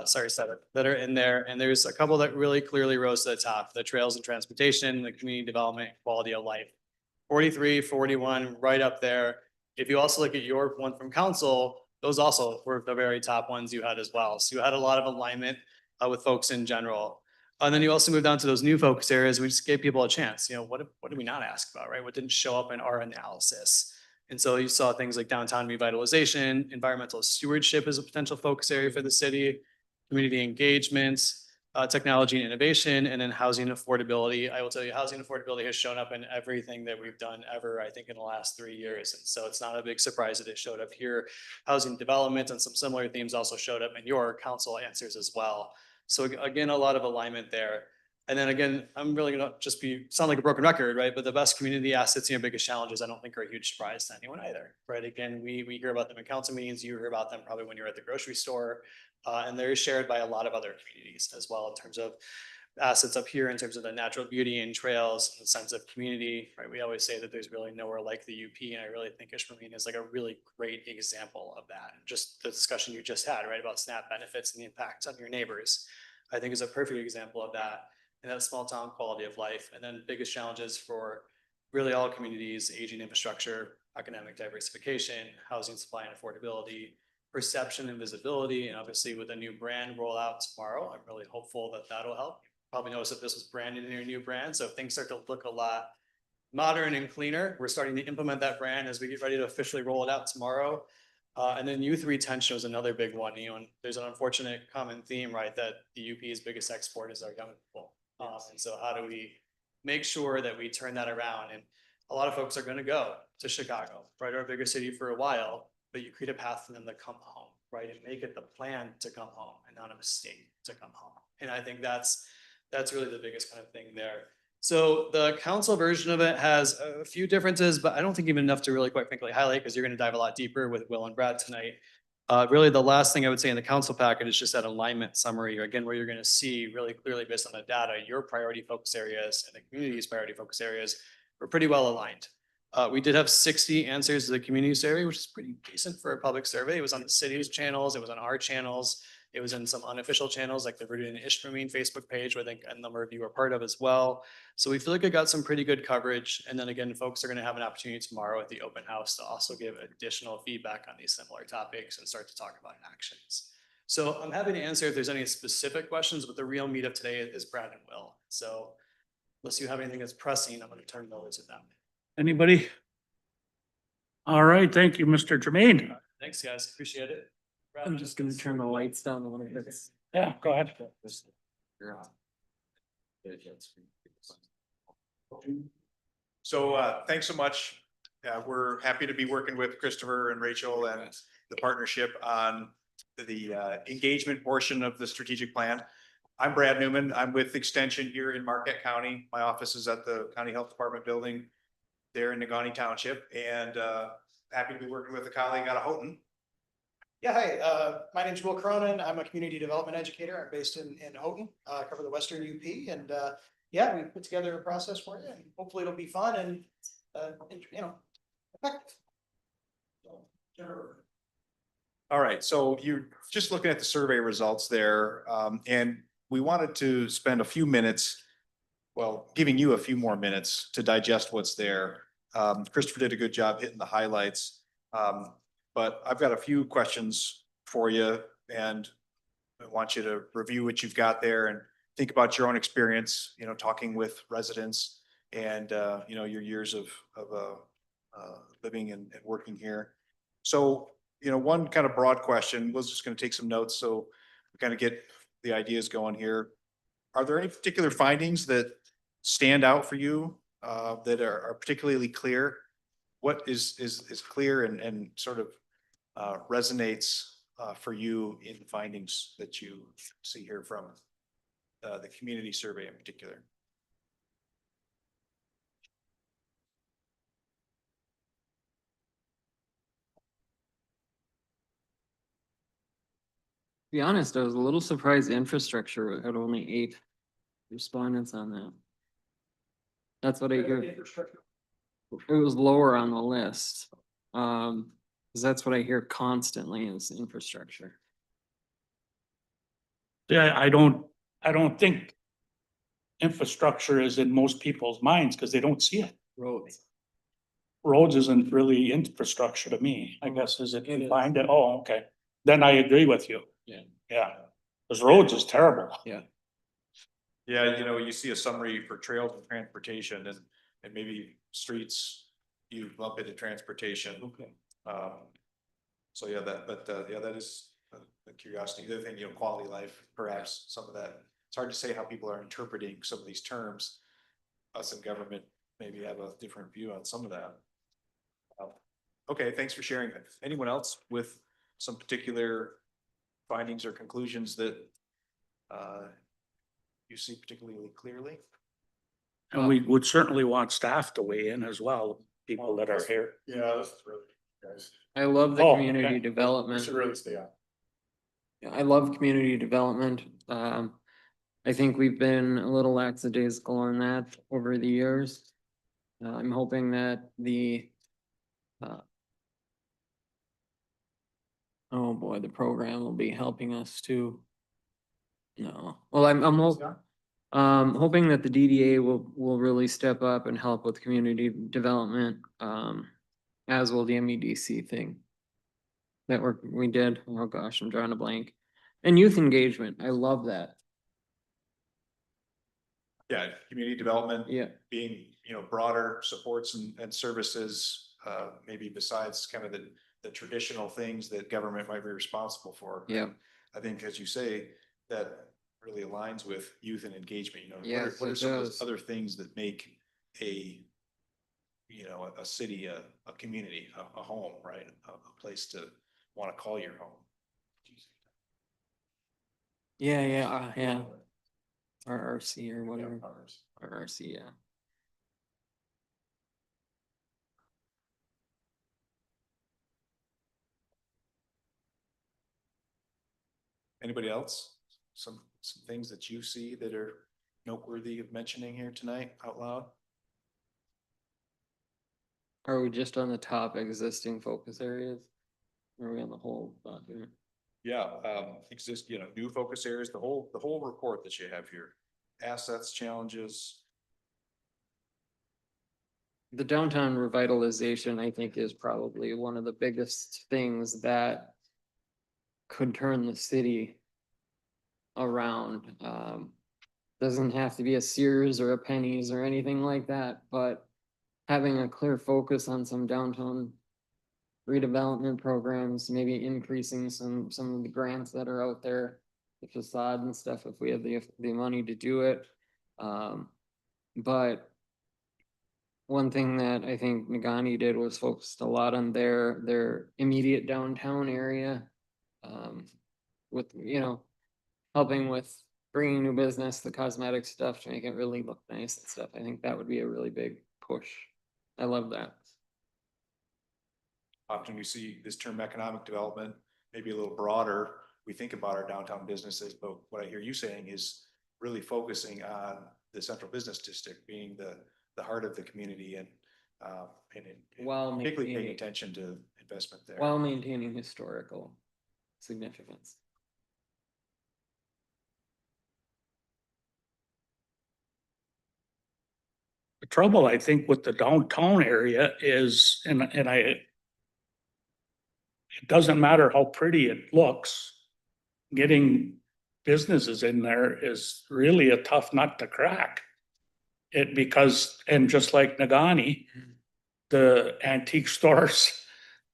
7 that are in there. And there's a couple that really clearly rose to the top: the trails and transportation, the community development, quality of life. 43, 41, right up there. If you also look at your one from council, those also were the very top ones you had as well. So you had a lot of alignment with folks in general. And then you also moved down to those new focus areas. We just gave people a chance. What did we not ask about, right? What didn't show up in our analysis? And so you saw things like downtown revitalization, environmental stewardship as a potential focus area for the city, community engagement, technology and innovation, and then housing affordability. I will tell you, housing affordability has shown up in everything that we've done ever, I think, in the last 3 years. And so it's not a big surprise that it showed up here. Housing development and some similar themes also showed up in your council answers as well. So again, a lot of alignment there. And then again, I'm really gonna just sound like a broken record, right? But the best community assets and your biggest challenges, I don't think are a huge surprise to anyone either, right? Again, we hear about them in council meetings. You hear about them probably when you're at the grocery store. And they're shared by a lot of other communities as well in terms of assets up here in terms of the natural beauty and trails and the sense of community, right? We always say that there's really nowhere like the UP, and I really think Ishpeming is like a really great example of that. Just the discussion you just had, right, about SNAP benefits and the impacts on your neighbors, I think is a perfect example of that, and that small town quality of life. And then biggest challenges for really all communities: aging infrastructure, economic diversification, housing supply and affordability, perception and visibility. And obviously with a new brand rollout tomorrow, I'm really hopeful that that'll help. Probably noticed that this was branded in your new brand, so things start to look a lot modern and cleaner. We're starting to implement that brand as we get ready to officially roll it out tomorrow. And then youth retention was another big one. You know, and there's an unfortunate common theme, right, that the UP's biggest export is our young people. And so how do we make sure that we turn that around? And a lot of folks are going to go to Chicago, right, our bigger city for a while, but you create a path for them to come home, right, and make it the plan to come home and not a mistake to come home. And I think that's really the biggest kind of thing there. So the council version of it has a few differences, but I don't think even enough to really quite frankly highlight, because you're going to dive a lot deeper with Will and Brad tonight. Really, the last thing I would say in the council packet is just that alignment summary, again, where you're going to see really clearly based on the data, your priority focus areas and the community's priority focus areas were pretty well aligned. We did have 60 answers to the community survey, which is pretty decent for a public survey. It was on the city's channels, it was on our channels, it was in some unofficial channels like the Verdun Ishpeming Facebook page, where I think a number of you are part of as well. So we feel like it got some pretty good coverage. And then again, folks are going to have an opportunity tomorrow at the open house to also give additional feedback on these similar topics and start to talk about actions. So I'm happy to answer if there's any specific questions, but the real meat of today is Brad and Will. So unless you have anything that's pressing, I'm going to turn it over to them. Anybody? All right, thank you, Mr. Jermaine. Thanks, guys. Appreciate it. Brad, I'm just gonna turn the lights down a little bit. Yeah, go ahead. So thanks so much. We're happy to be working with Christopher and Rachel and the partnership on the engagement portion of the strategic plan. I'm Brad Newman. I'm with Extension here in Marquette County. My office is at the County Health Department building there in Negaunee Township, and happy to be working with a colleague out of Houghton. Yeah, hi, my name's Will Cronin. I'm a community development educator. I'm based in Houghton, cover the Western UP, and yeah, we put together a process for you, and hopefully it'll be fun and you know, effective. All right, so you're just looking at the survey results there, and we wanted to spend a few minutes, well, giving you a few more minutes to digest what's there. Christopher did a good job hitting the highlights. But I've got a few questions for you, and I want you to review what you've got there and think about your own experience, you know, talking with residents and, you know, your years of living and working here. So, you know, one kind of broad question, was just going to take some notes so we kind of get the ideas going here. Are there any particular findings that stand out for you that are particularly clear? What is clear and sort of resonates for you in the findings that you see here from the community survey in particular? To be honest, I was a little surprised infrastructure had only 8 respondents on that. That's what I hear. It was lower on the list. Cause that's what I hear constantly is infrastructure. Yeah, I don't think infrastructure is in most people's minds because they don't see it. Roads isn't really infrastructure to me, I guess, is it defined it? Oh, okay. Then I agree with you. Yeah. Yeah, because roads is terrible. Yeah. Yeah, you know, you see a summary for trails and transportation and maybe streets, you lump into transportation. Okay. So yeah, yeah, that is a curiosity. The other thing, you know, quality of life, perhaps some of that. It's hard to say how people are interpreting some of these terms. Us in government maybe have a different view on some of that. Okay, thanks for sharing that. Anyone else with some particular findings or conclusions that you see particularly clearly? And we would certainly want staff to weigh in as well, people that are here. Yeah, this is really, guys. I love the Oh, community okay. We development. should really stay on. I love community development. I think we've been a little lackadaisical on that over the years. I'm hoping that uh, oh boy, the program will be helping us too. No, well, hoping that the DDA will really step up and help with community development, as will the MEDC thing. That we did, oh gosh, I'm drawing a blank. And youth engagement, I love that. Yeah, community development. Yeah. Being, broader supports and services, maybe besides kind of the traditional things that government might be responsible for. Yeah. I think, as you say, that really aligns with youth and engagement, Yes, what are it some of does. those other things that make a city, a community, a home, right? A place to want to call your home. Yeah. RRC or whatever, RRC, yeah. Anybody else? Some things that you see that are noteworthy of mentioning here tonight out loud? Are we just on the top existing focus areas? Or are we on the whole document? Yeah, new focus areas, the whole report that you have here, assets, challenges. The downtown revitalization, I think, is probably one of the biggest things that could turn the city around. Doesn't have to be a Sears or a Penny's or anything like that, but having a clear focus on some downtown redevelopment programs, maybe increasing some of the grants that are out there, the facade and stuff, if we have the money to do it. But one thing that I think Nagani did was focused a lot on their immediate downtown area. With, helping with bringing new business, the cosmetic stuff to make it really look nice and stuff. I think that would be a really big push. I love that. Often we see this term economic development, maybe a little broader. We think about our downtown businesses, but what I hear you saying is really focusing on the central business district being the heart of the community and While particularly paying maintaining, attention to investment there. while maintaining historical significance. The trouble, I think, with the downtown area is, it doesn't matter how pretty it looks, getting businesses in there is really a tough nut to crack. And just like Nagani, the antique stores,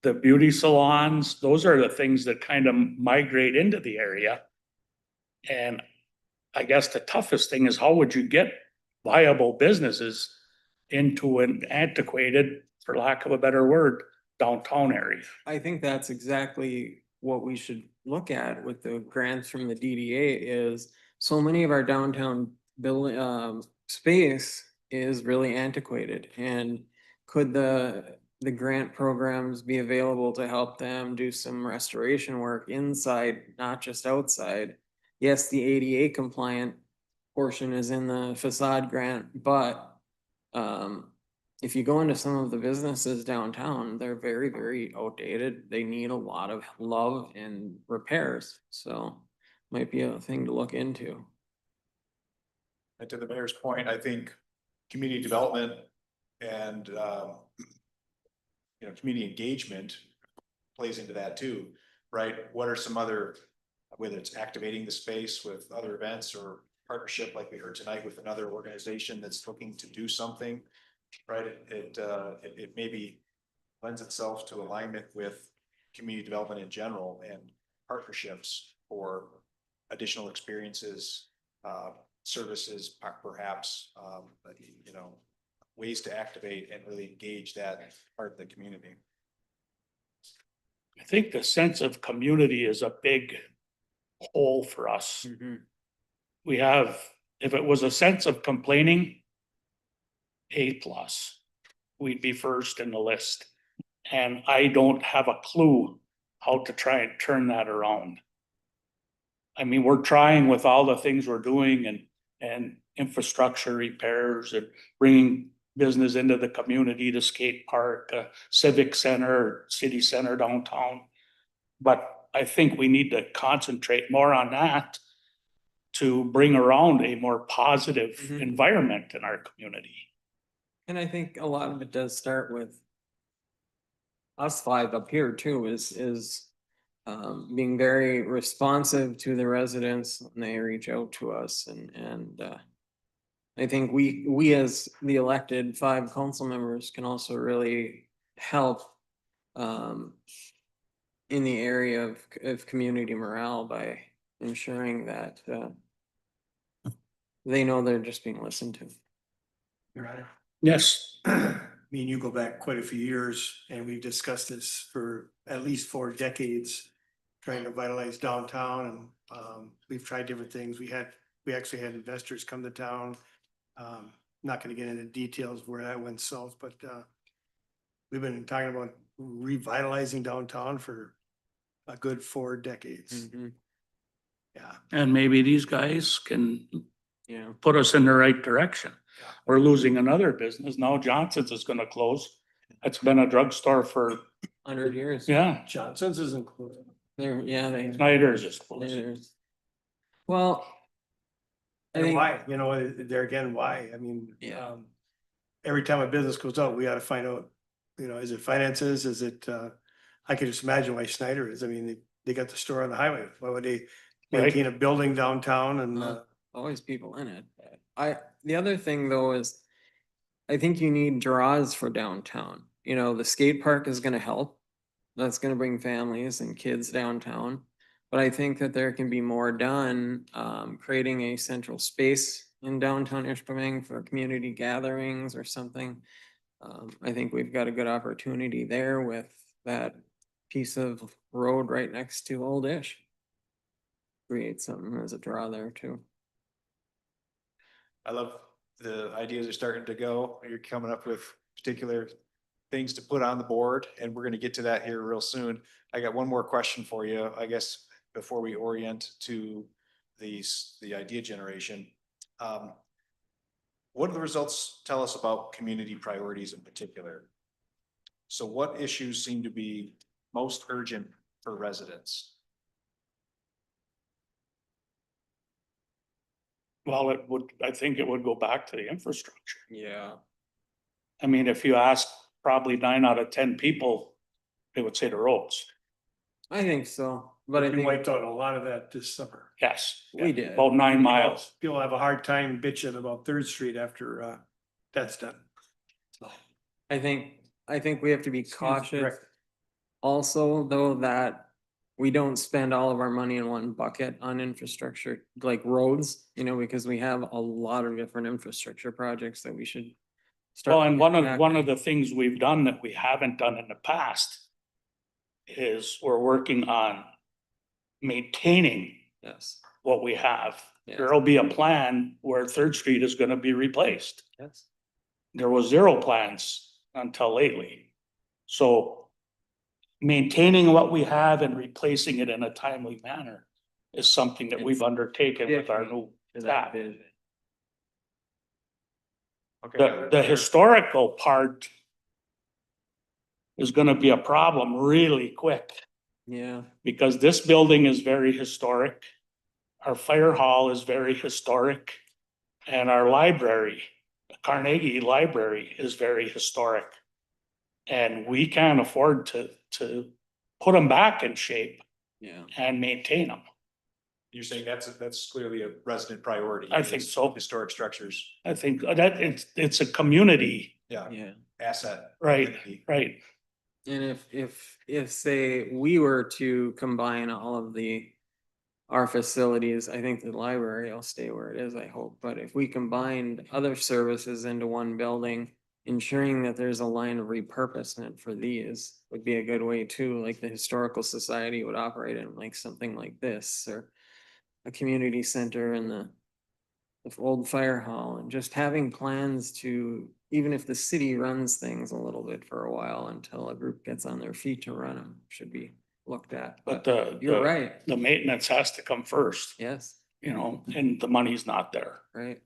the beauty salons, those are the things that kind of migrate into the area. And I guess the toughest thing is how would you get viable businesses into an antiquated, for lack of a better word, downtown area? I think that's exactly what we should look at with the grants from the DDA is so many of our downtown building, space is really antiquated, and could the grant programs be available to help them do some restoration work inside, not just outside? Yes, the ADA compliant portion is in the facade grant, but if you go into some of the businesses downtown, they're very, very outdated. They need a lot of love and repairs, so might be a thing to look into. And to the mayor's point, I think community development and, community engagement plays into that too, right? What are some other, whether it's activating the space with other events or partnership like we heard tonight with another organization that's looking to do something, right? It maybe lends itself to alignment with community development in general and partnerships for additional experiences, services, perhaps, ways to activate and really engage that part of the community. I think the sense of community is a big hole for us. We have, if it was a sense of complaining, A+, we'd be first in the list. And I don't have a clue how to try and turn that around. I mean, we're trying with all the things we're doing and infrastructure repairs and bringing business into the community, the skate park, civic center, city center downtown. But I think we need to concentrate more on that to bring around a more positive Mhm. environment in our community. And I think a lot of it does start with us five up here too, is being very responsive to the residents when they reach out to us and I think we as the elected five council members can also really help in the area of community morale by ensuring that they know they're just being listened to. Your Honor. Yes. Me and you go back quite a few years and we've discussed this for at least 4 decades, trying to vitalize downtown and we've tried different things. We actually had investors come to town. Not gonna get into details where that went south, but we've been talking about revitalizing downtown for a good 4 decades. Mhm. Yeah. And maybe these guys can Yeah. put us in the right direction. Yeah. We're losing another business. Now Johnson's is gonna close. It's been a drugstore for, 100 years. yeah, Johnson's is included. They're, yeah, they. Snyder's is closed. Snyder's. Well. I And think, why, you know, there again, why? I mean, Yeah. every time a business goes out, we gotta find out, you know, is it finances? Is it, I can just imagine why Snyder is. I mean, they got the store on the highway. Why would they maintain a building downtown and, always people in it. The other thing though is, I think you need draws for downtown. You know, the skate park is gonna help. That's gonna bring families and kids downtown. But I think that there can be more done, creating a central space in downtown Ishpeming for community gatherings or something. I think we've got a good opportunity there with that piece of road right next to Old Ish. Create something as a draw there too. I love the ideas are starting to go. You're coming up with particular things to put on the board, and we're gonna get to that here real soon. I got one more question for you, I guess, before we orient to the idea generation. What do the results tell us about community priorities in particular? So what issues seem to be most urgent for residents? Well, I think it would go back to the infrastructure. Yeah. I mean, if you ask probably 9 out of 10 people, they would say the roads. I think so, but I we think wiped out a lot of that this summer. Yes. we did. About 9 miles. People have a hard time bitching about Third Street after, that's done. I think we have to be Excuse the cautious. director. Also, though, that we don't spend all of our money in one bucket on infrastructure, like roads, you know, because we have a lot of different infrastructure projects that we should. Well, and one tackling. of the things we've done that we haven't done in the past is we're working on maintaining Yes, what we have. Yes. There'll be a plan where Third Street is gonna be replaced. yes. There was 0 plans until lately. So maintaining what we have and replacing it in a timely manner is something that we've undertaken with our new To that staff. vision. Okay. The historical part is gonna be a problem really quick, Yeah, because this building is very historic. Our fire hall is very historic, and our library, Carnegie Library, is very historic. And we can't afford to put them back in shape yeah. and maintain them. You're saying that's clearly a resident priority. I think so. Historic structures, I think that it's a community, yeah, Yeah. asset. right, Community. right. And if say we were to combine all of our facilities, I think the library will stay where it is, I hope. But if we combined other services into one building, ensuring that there's a line of repurposement for these would be a good way too, like the Historical Society would operate in like something like this, or a community center in the old fire hall, and just having plans to, even if the city runs things a little bit for a while until a group gets on their feet to run them, should be looked at, But but you're right, the maintenance has to come first, yes, you know, and the money's not there. right.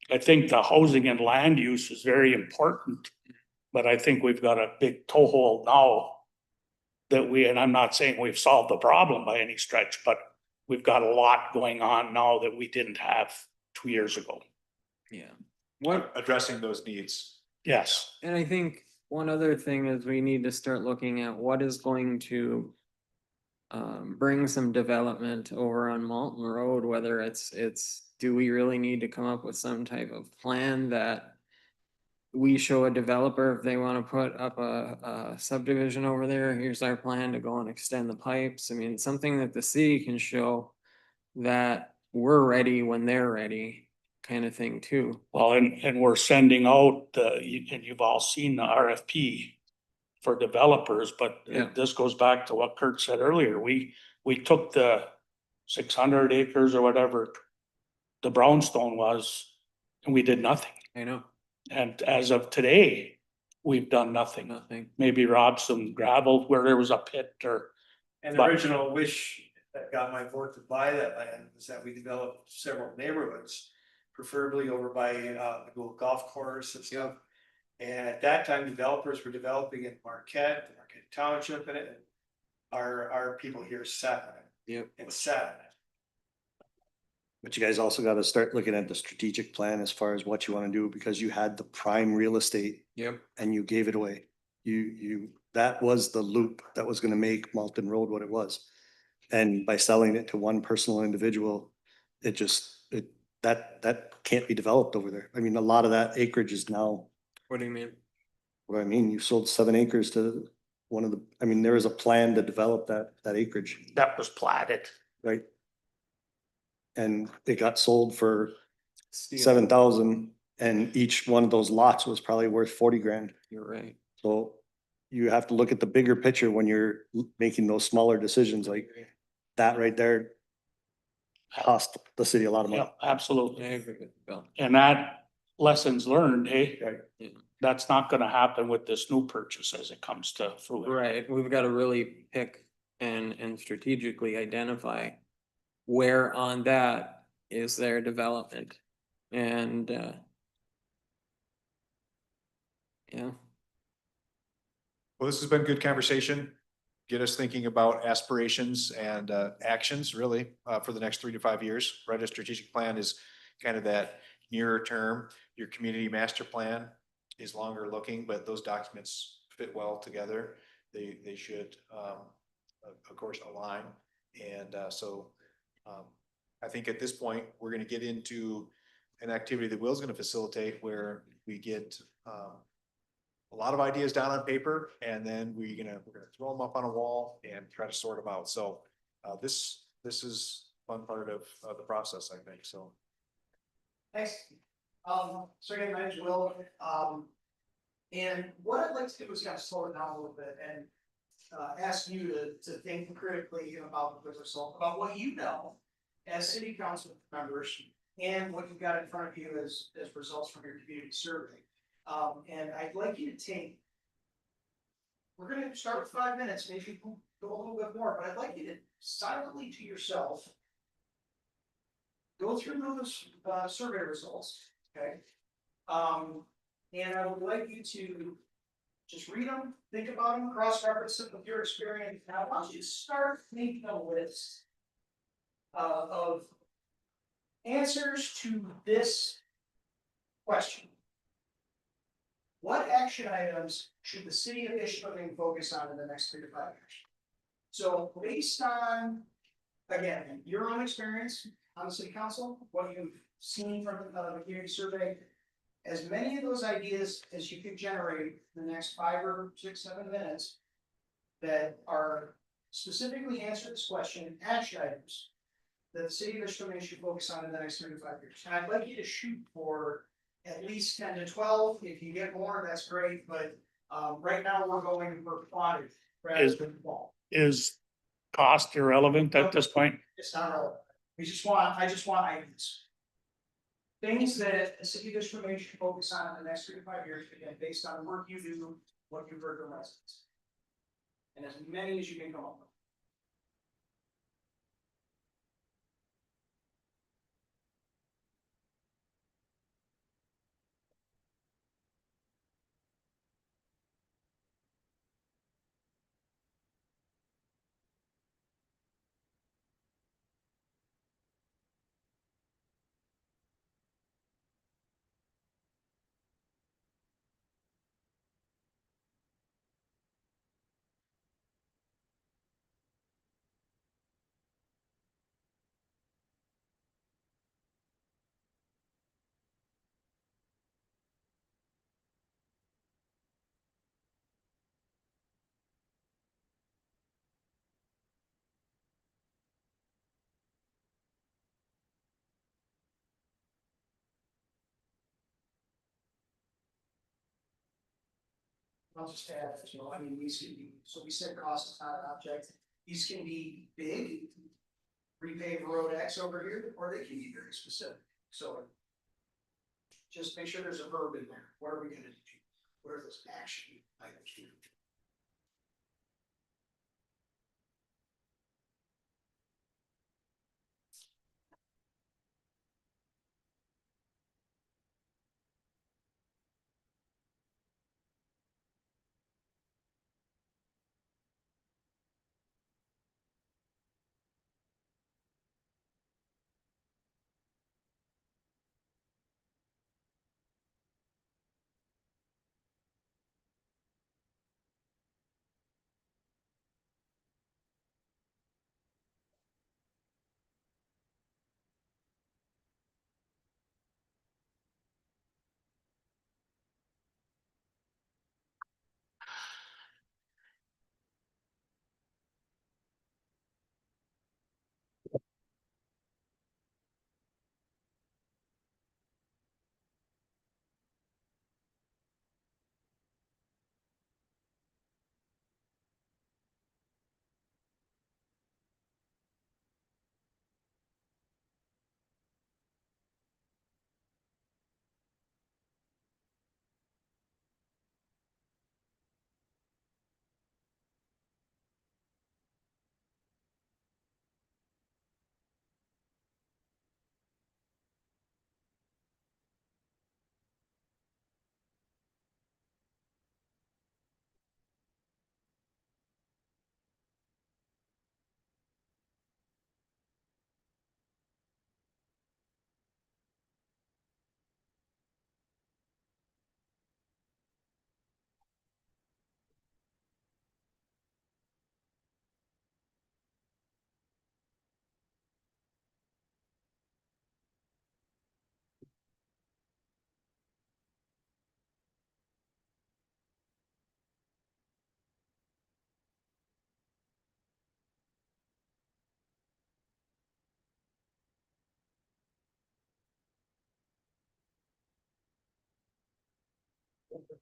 I think the housing and land use is very important, but I think we've got a big toehold now. And I'm not saying we've solved the problem by any stretch, but we've got a lot going on now that we didn't have 2 years ago. Yeah. Addressing those needs. Yes, And I think one other thing is we need to start looking at what is going to bring some development over on Mountain Road, whether it's, do we really need to come up with some type of plan that we show a developer if they wanna put up a subdivision over there, here's our plan to go and extend the pipes. I mean, something that the city can show that we're ready when they're ready, kind of thing too. well, and we're sending out and you've all seen the RFP for developers, but Yeah. this goes back to what Kurt said earlier. We took the 600 acres or whatever the brownstone was, and we did nothing. I know, And as of today, we've done nothing. nothing. Maybe rob some gravel where there was a pit or, And the But- original wish that got my board to buy that land was that we develop several neighborhoods, preferably over by the little golf course and stuff. And at that time, developers were developing in Marquette Township, and our people here sat on it. Yep. And sat on it. But you guys also gotta start looking at the strategic plan as far as what you wanna do, because you had the prime real estate Yep. and you gave it away. That was the loop that was gonna make Malton Road what it was. And by selling it to one personal individual, that can't be developed over there. I mean, a lot of that acreage is now, What do you mean? what I mean, you sold 7 acres to one of the, I mean, there was a plan to develop that acreage, that was platted. right? And it got sold for Steel. 7,000 and each one of those lots was probably worth 40 grand. You're right. So you have to look at the bigger picture when you're making those smaller decisions, like that right there cost the city a lot of money. Yeah, absolutely. I agree with Bill. And that lessons learned, hey, Right. Yeah. that's not gonna happen with this new purchase as it comes to fruition. Right, we've gotta really pick and strategically identify where on that is their development. And yeah, Well, this has been good conversation. Get us thinking about aspirations and actions really for the next 3 to 5 years, right? A strategic plan is kind of that nearer term. Your community master plan is longer looking, but those documents fit well together. They should, of course, align. And so I think at this point, we're gonna get into an activity that Will's gonna facilitate where we get a lot of ideas down on paper, and then we're gonna throw them up on a wall and try to sort them out. So this is one part of the process, I think, so. Thanks. So again, my name's Will, and what I'd like to do is kind of slow it down a little bit and ask you to think critically about the result, about what you know as city council members and what you've got in front of you as results from your community survey. And I'd like you to take, we're gonna start with 5 minutes, maybe we'll go a little bit more, but I'd like you to silently to yourself go through those survey results, okay? And I would like you to just read them, think about them, cross-reference them with your experience. Now, I want you to start making a list of answers to this question. What action items should the city of Ishpeming focus on in the next 3 to 5 years? So based on, again, your own experience on the city council, what you've seen from the community survey, as many of those ideas as you could generate in the next 5 or 6, 7 minutes that are specifically answer this question, action items that the city of Ishpeming should focus on in the next 3 to 5 years. And I'd like you to shoot for at least 10 to 12. If you get more, that's great, but right now we're going for quantity rather than quality. Is cost irrelevant at this point? It's not relevant. I just want items. Things that the city of Ishpeming should focus on in the next 3 to 5 years, again, based on work you do what you've heard from residents. And as many as you can come up with. I'll just add, you know, I mean, these can be, so we said cost is not an object. These can be big, repave road X over here, or they can be very specific. So just make sure there's a verb in there. What are we gonna do? What are those action items?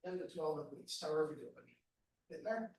Then the 12 of weeks, however you do it. In there.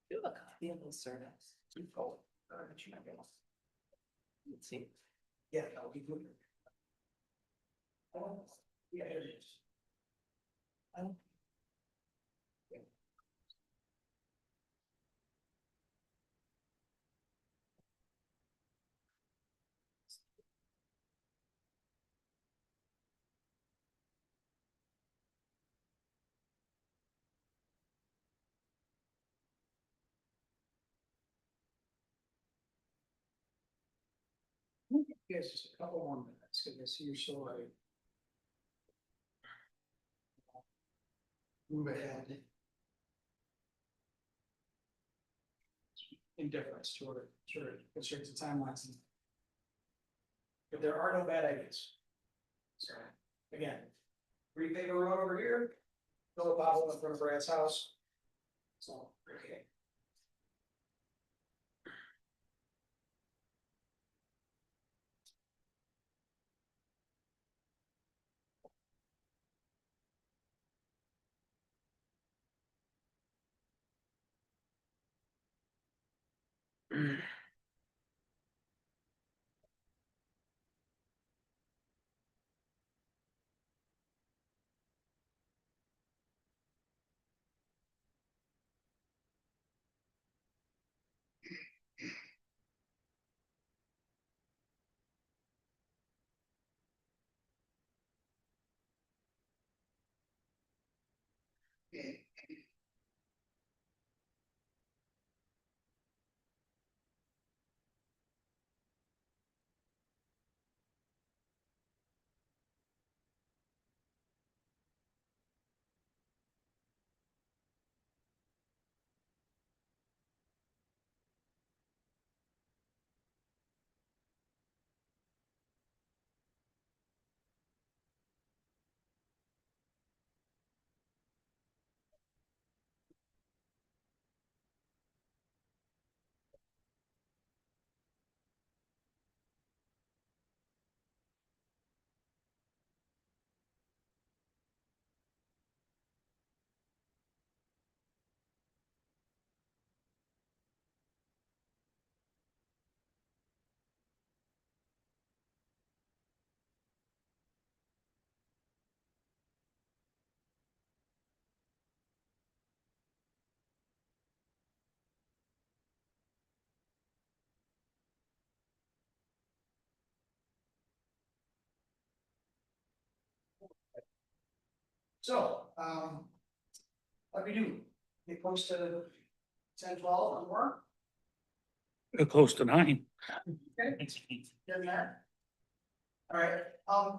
Do a copy of those surveys. Oh, let's see. Yeah, that would be good. Yeah, it is. Yes, just a couple more minutes, because I see you're so right. move ahead. Indifference to our, constraints of timelines. But there are no bad ideas. So, again, repave a road over here, fill a pothole in front of Brad's house. So, okay. So, what do we do? Get close to 10, 12 or more? Close to 9. Okay. Getting there. All right,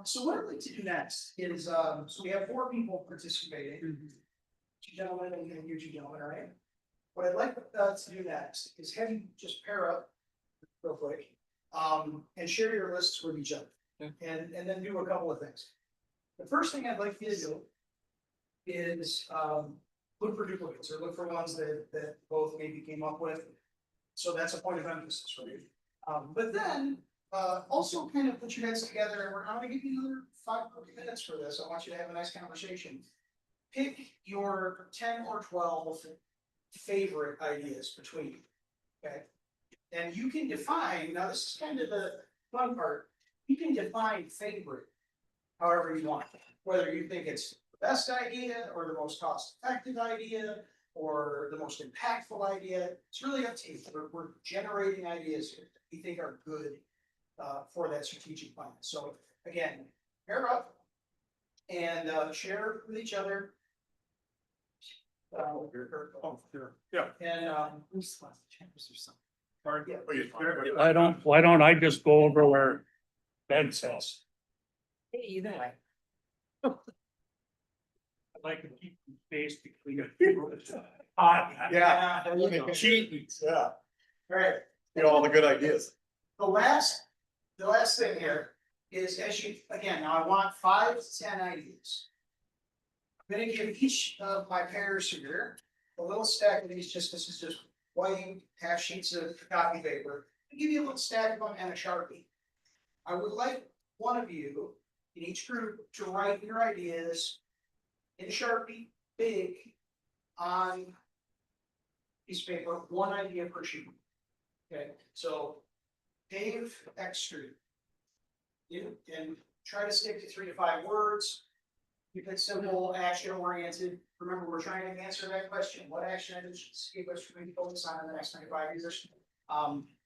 so what I'd like to do next is, so we have 4 people participating. 2 gentlemen and you 2 gentlemen, all right? What I'd like to do next is have you just pair up real quick, and share your lists with each other. And then do a couple of things. The first thing I'd like you to do is, look for duplicates or look for ones that both maybe came up with. So that's a point of emphasis for you. But then, also kind of put your heads together, and I'm gonna give you another 5 minutes for this. I want you to have a nice conversation. Pick your 10 or 12 favorite ideas between, okay? And you can define, now this is kind of the fun part, you can define favorite however you want, whether you think it's the best idea or the most cost-effective idea or the most impactful idea. It's really up to you. We're generating ideas here that we think are good for that strategic plan. So again, pair up and share with each other. Yeah. And Why don't I just go over where Ben says? Either way. I'd like to keep some space between. Yeah. there you go. Cheating, yeah. All right. You know, all the good ideas. The last thing here is, as you, again, now I want 5 to 10 ideas. I'm gonna give each of my pairs here a little stack of these, this is just white half sheets of copy paper. I'll give you a little stack of them and a Sharpie. I would like one of you in each group to write your ideas in Sharpie, big, on piece of paper, 1 idea per sheet. Okay, so Dave X Street. You can try to stick to 3 to 5 words. Keep it simple, action oriented. Remember, we're trying to answer that question. What action items should we focus on in the next 25 years?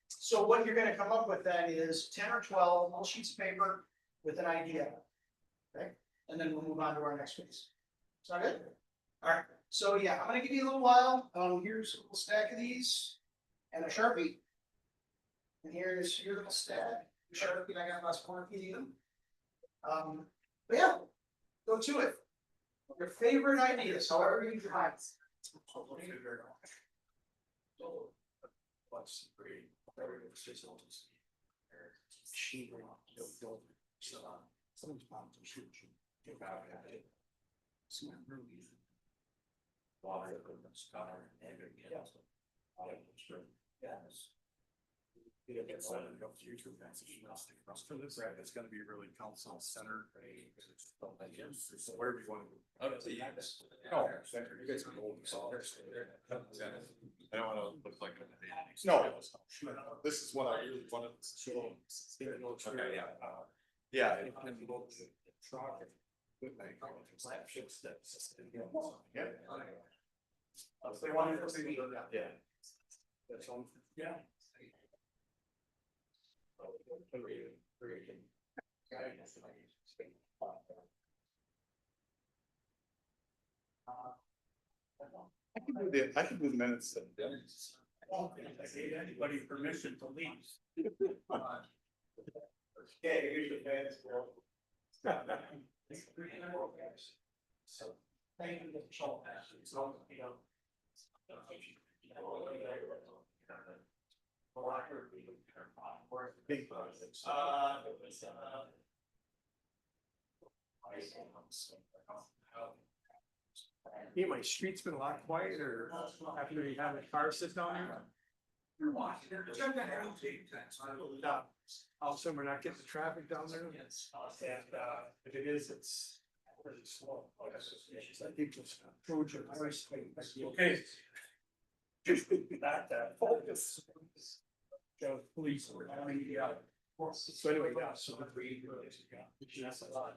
So what you're gonna come up with then is 10 or 12 little sheets of paper with an idea. Okay, and then we'll move on to our next piece. Sound good? All right, so yeah, I'm gonna give you a little while. Here's a little stack of these and a Sharpie. And here's your little stack, Sharpie, I got about 4 feet of them. But yeah, go to it. Your favorite ideas, however you try. It's gonna be really council centered. Wherever you want to. Oh, you guys can hold this all. I don't wanna look like. No, this is what I really wanted to show. Okay, yeah. Yeah. Yeah. That's all. Yeah. I can do the minutes. Anybody permission to leave. Big Yeah, my street's been a lot quieter after you have a car sit down here. All of a sudden, we're not getting the traffic down there. And if it is, it's pretty slow. People approach it. Okay. That focus. The police. So anyway, yeah, so the three. That's a lot.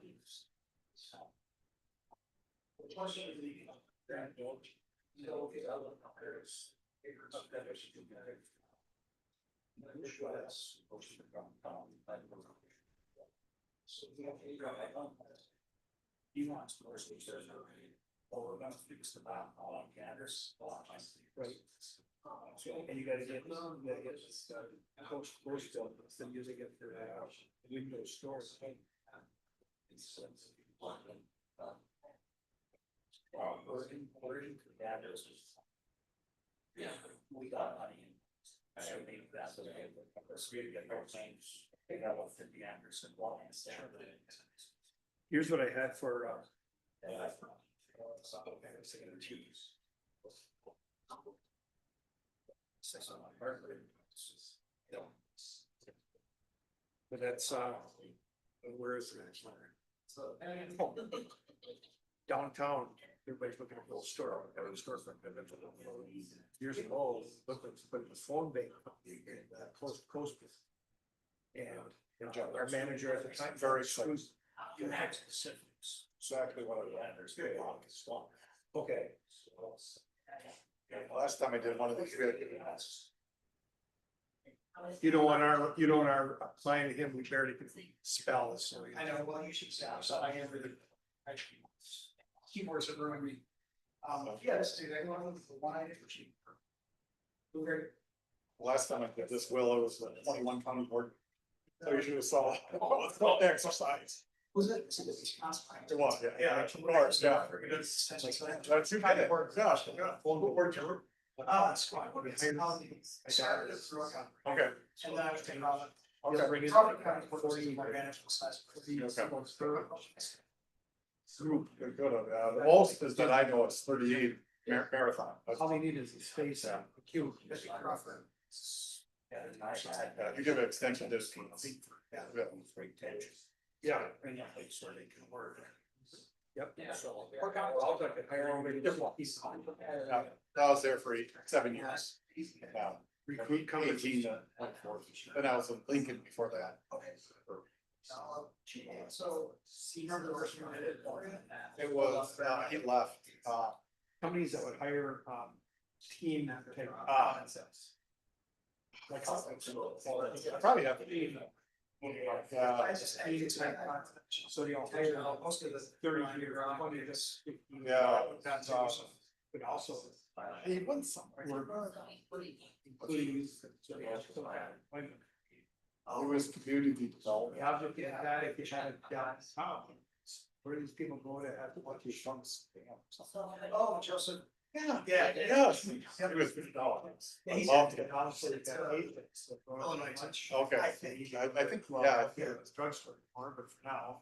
He wants to we're gonna fix the bottom on campus. Right. And you gotta get this, post, then using it for, window stores. Yeah, we got money. I think that's the way we get our things. They have a 50 Anderson wall. Here's what I had for, but that's, where is it? Downtown, everybody's looking at the store, storefront. Years ago, looked like putting the phone bank close to coast. And our manager at the time, very exclusive. You have specifics. Exactly what I understood. Okay. Last time I did one of these. You don't want our client him, we barely can spell this. I know, well, you should stop, so I am really. Keyboards are ruining me. Yes, dude, I want the one item for cheap. Okay. Last time I did this, Will, it was 21 county board. So you should have saw, it's not exercise. Was it? Wisconsin. It was, yeah, of course, yeah. That's two kind of work, gosh, yeah. Full board tour. It's quite. I started it through a company. Okay. And then I was taking on. Okay. Probably kind of 40 more manageable size. Group, they're good at that. The most is that I know it's 38 marathon. All they need is a space, a cube. Yeah, you give an extension discount. Yeah. Yeah. Yep. So. Yeah, I was there for 7 years. Yeah. Recruit company. Then I was in Lincoln before that. Okay. So, remember the worst one I did? It was, he left, Companies that would hire, team type. Like. I probably have. I just, I need to make confidential. So the entire, Most of the 30-year, 20 to 50. Yeah. That's awesome. But also. He went somewhere. Including. It was community development. The object of that, if you had it downtown, Where do these people go to have to watch these funks? Oh, Joseph. Yeah, yes. It was $50. I loved it. Honestly, that ate it. Okay. I think, yeah, I think it's drugstore more, but for now.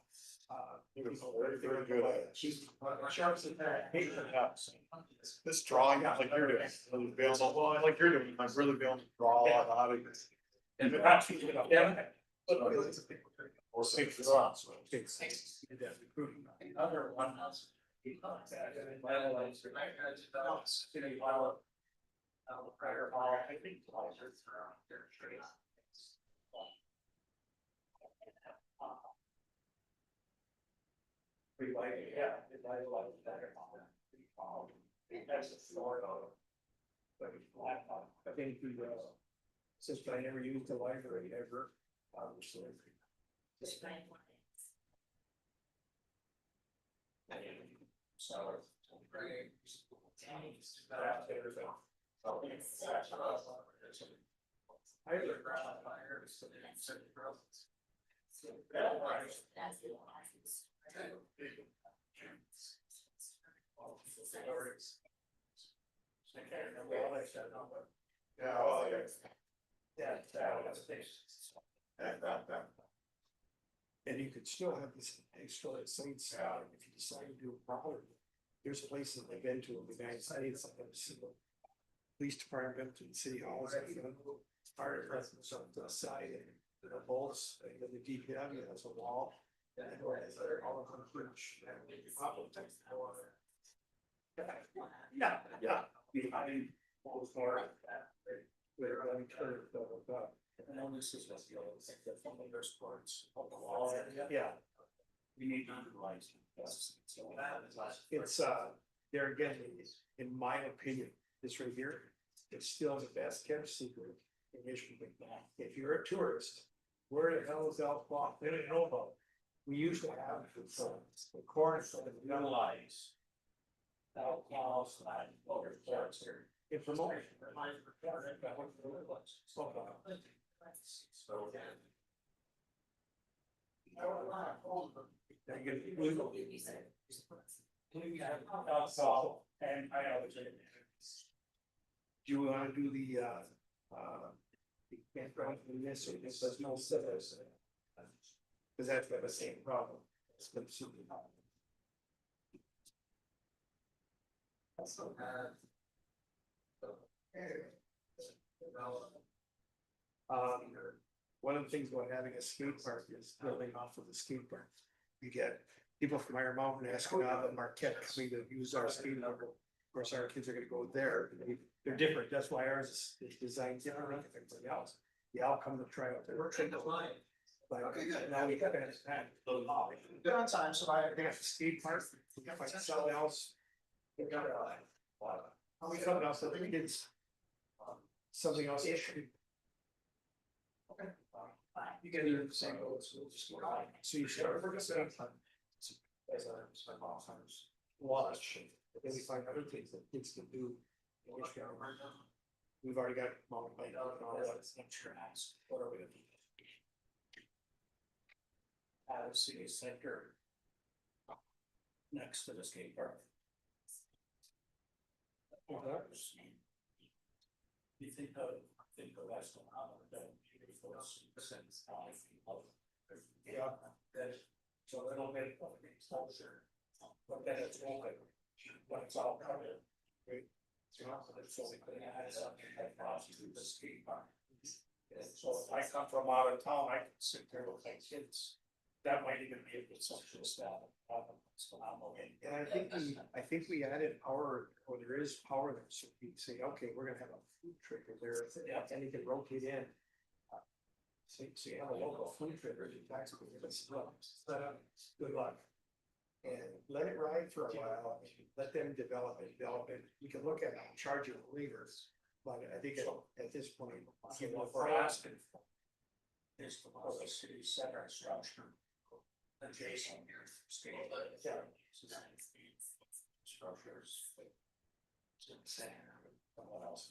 Very good. Sharps and that. This drawing, like you're doing, really be able to- like you're doing, like really be able to draw out of this. And perhaps you know, yeah. Or six draws. Another one house. I think. We like, yeah, it's like better. That's the sort of. But I think the, since I never used the library ever, obviously. So. And you could still have this extra sites if you decide to do it properly. There's places I've been to in the United States, I've seen the police department and city halls, fire departments on the side and the bolts, and then the DPW has a wall. And all of them bridge. Yeah. Behind both more of that. We're going to and then this is what's the other thing, the their sports. Yeah. We need to utilize. So it's there again, in my opinion, this right here, it's still the best kept secret in Ishpeming. If you're a tourist, where the hell is Elk Block? They don't know about it. We used to have the corn the young lights. Elk Block's like over there. Information. So and I know. Do you want to do the campground in this or this does no service? Because that's got the same problem. It's been super. One of the things about having a skate park is building off of the skate park. You get people from Iron Mountain asking out of Marquette coming to use our skate park. Of course, our kids are gonna go there. They're different. That's why ours is designed differently than everybody else. They all come to try out their work. But now we got that. Good on time, so they got the skate park, we got like something else. We got something else, I think it's something else issue. Okay. You get the same goals, so we'll just go on. So you start for this time. As our Alzheimer's watch, then we find other things that kids can do. We've already got multiplied out and all that. What are we gonna do? Out of city center. Next to the skate park. You think of that's the yeah, so a little bit of exposure, but then it's open, when it's all covered. Right? So we could add something like the skate park. So if I come from out of town, I can sit there with my kids. That might even be a good social stuff. And I think we added power, or there is power there, so you can say, okay, we're gonna have a food trailer there, and you can rotate in. So you have a local food trailer, you tax it, set up, good luck. And let it ride for a while, let them develop it. We can look at charging leaders, but I think at this point, what we're asking for is to put a city center structure. Adjacent here, structures. Someone else.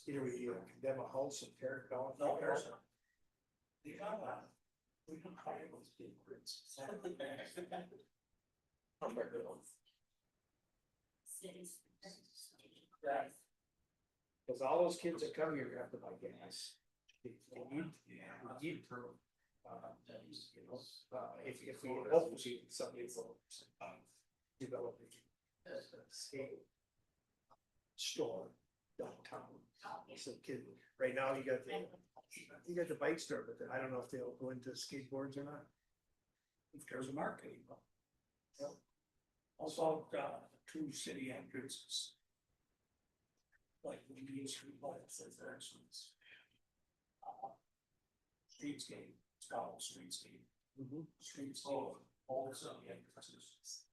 Either we condemn a house and tear it down. No, there's. We can hire those big grids. Cause all those kids that come here have to buy gas. They need, if we hope to see somebody developing a skate store downtown. So kid, right now you got the bike store, but I don't know if they'll go into skateboards or not. If there's a market. Also, two city entrances. Like the Union Street lights, for instance. Streetscape, it's called Streetscape. Streetscape, also the entrances.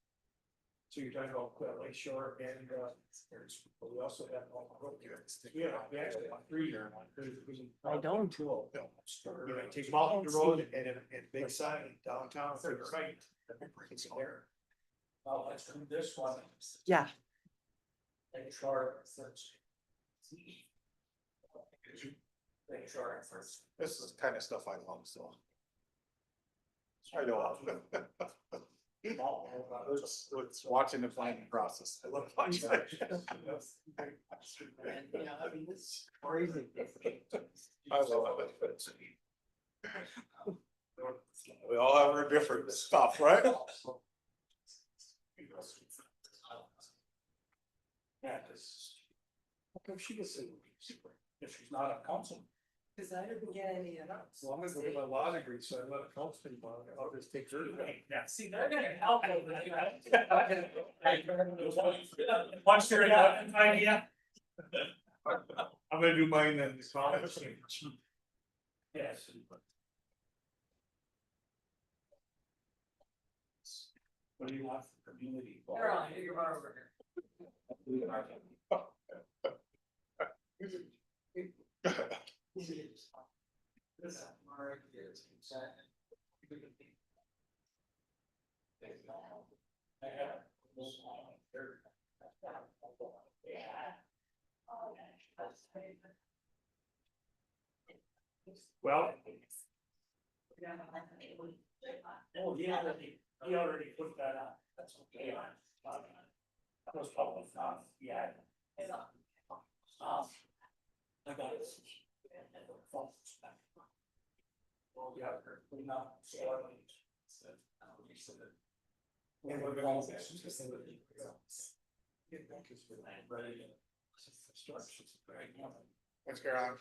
So you're talking about Lake Shore and, we also have. Yeah, we actually have three here. I don't. You know, take Mountain Road and big sign downtown for the right. It's there. Well, let's do this one. Yeah. Lake Shore first. Lake Shore first. This is the kind of stuff I love, so. I know. It's watching the planning process. I love watching that. Yeah, I mean, it's crazy. I love it. We all have our different stuff, right? Yeah, how come she gets to, if she's not a council? Cause I didn't get any of those. So I'm gonna go get my law degree, so I let a councilman, I'll just take her. Yeah. See, they're gonna help. Once you're an idea. I'm gonna do mine then. Yes. What do you want for community? You're on, you're right over here. Well. Oh, he already put that on, that's okay. That was public, yeah. I got it. Well, yeah, putting out. And we're gonna. Thanks, Caroline.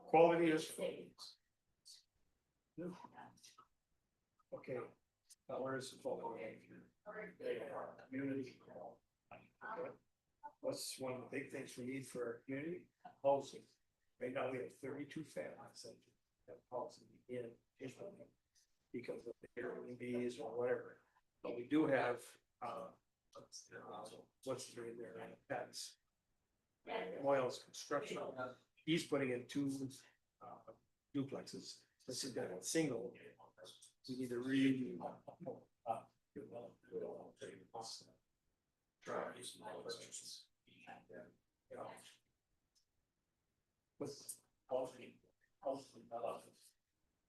Quality is. Okay, where's the photo? Community. What's one of the big things we need for our community? Housing. Right now, we have 32 families that have housing in Ishpeming because of the Airbnbs or whatever. But we do have, what's the name there, Pat's. Moyle's Construction, he's putting in two duplexes, this is got a single. We need to really.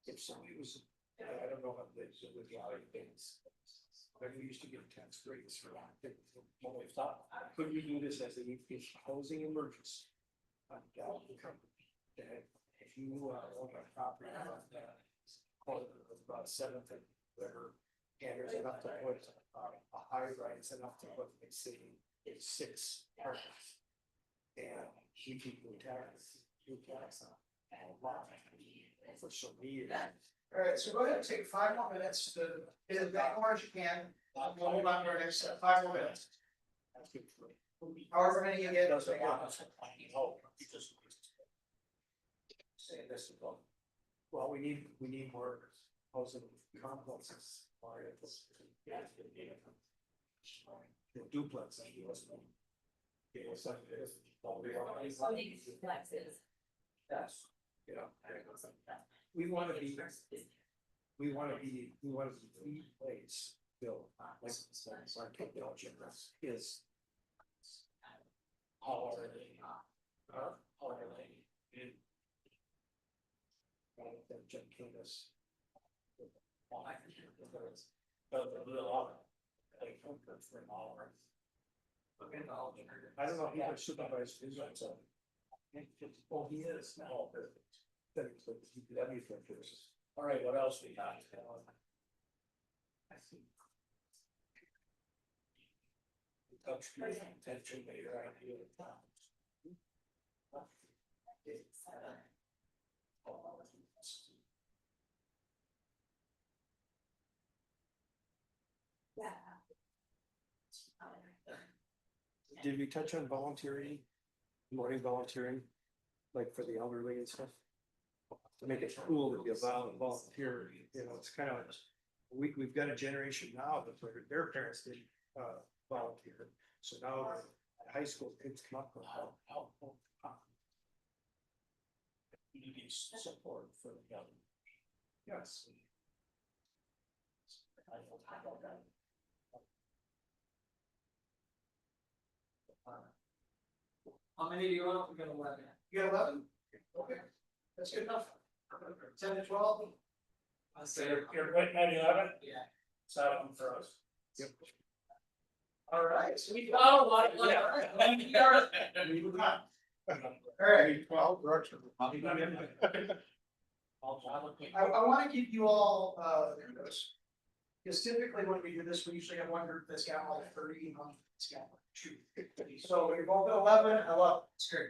If somebody was, I don't know how they did with the other things. But we used to get tax rates for that. Could we do this as a housing emergency? If you own a property about 7th and whatever, and there's enough to put a high rise enough to put, let's say, 6 apartments. And we keep doing tax on a lot for some years. All right, so go ahead and take 5 more minutes to get as many more as you can. Hold on to our next 5 more minutes. However many you get. Say this about, well, we need more housing complexes. Duplex. Yes, yeah. We wanna be the place built, like our technology is How are they? How are they? I don't know, he was supervised, he's like, so. Oh, he is now. All right, what else we got? Attention, mayor, idea of town. Did we touch on volunteering? Morning volunteering, like for the elderly and stuff? To make it cool to be a volunteer, you know, it's kind of, we've got a generation now that their parents did volunteer. So now high school kids come up with help. Community support for the young. Yes. How many do you want? We got 11. You got 11? Okay, that's good enough. 10 to 12? I'll say. You're right at 11? Yeah. So for us. Yep. All right, so we got a lot. All right. 12 direction. I want to give you all, this. Because typically when we do this, we usually have one group that's got like 30, it's got like 2. So we're both at 11, I love it, it's great.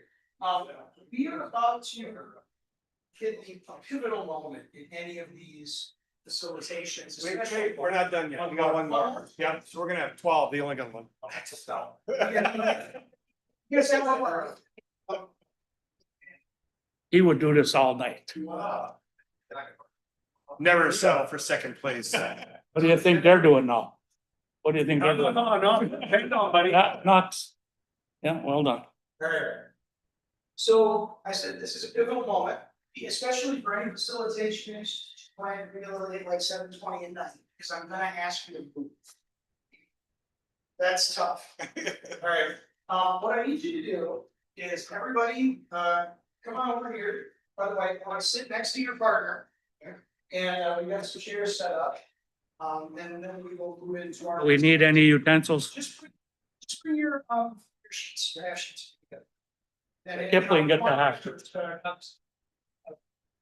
We are about to hit a pivotal moment in any of these facilitations. especially- We're not done yet. We got one more. Yeah, so we're gonna have 12. They only got one. That's a stop. You guys have one more. He would do this all night. Never settle for second place. What do you think they're doing now? What do you think they're doing? No, buddy. Knox. Yeah, well done. Alright. So I said this is a pivotal moment, especially for any facilitation, plan regularly like 7:20 at night, because I'm gonna ask you to move. That's tough. Alright, what I need you to do is everybody, come on over here. By the way, I want to sit next to your partner. And we got some chairs set up. And then we will move into our. Do we need any utensils? Just bring your sheets, your half sheets. Kipling, get the half.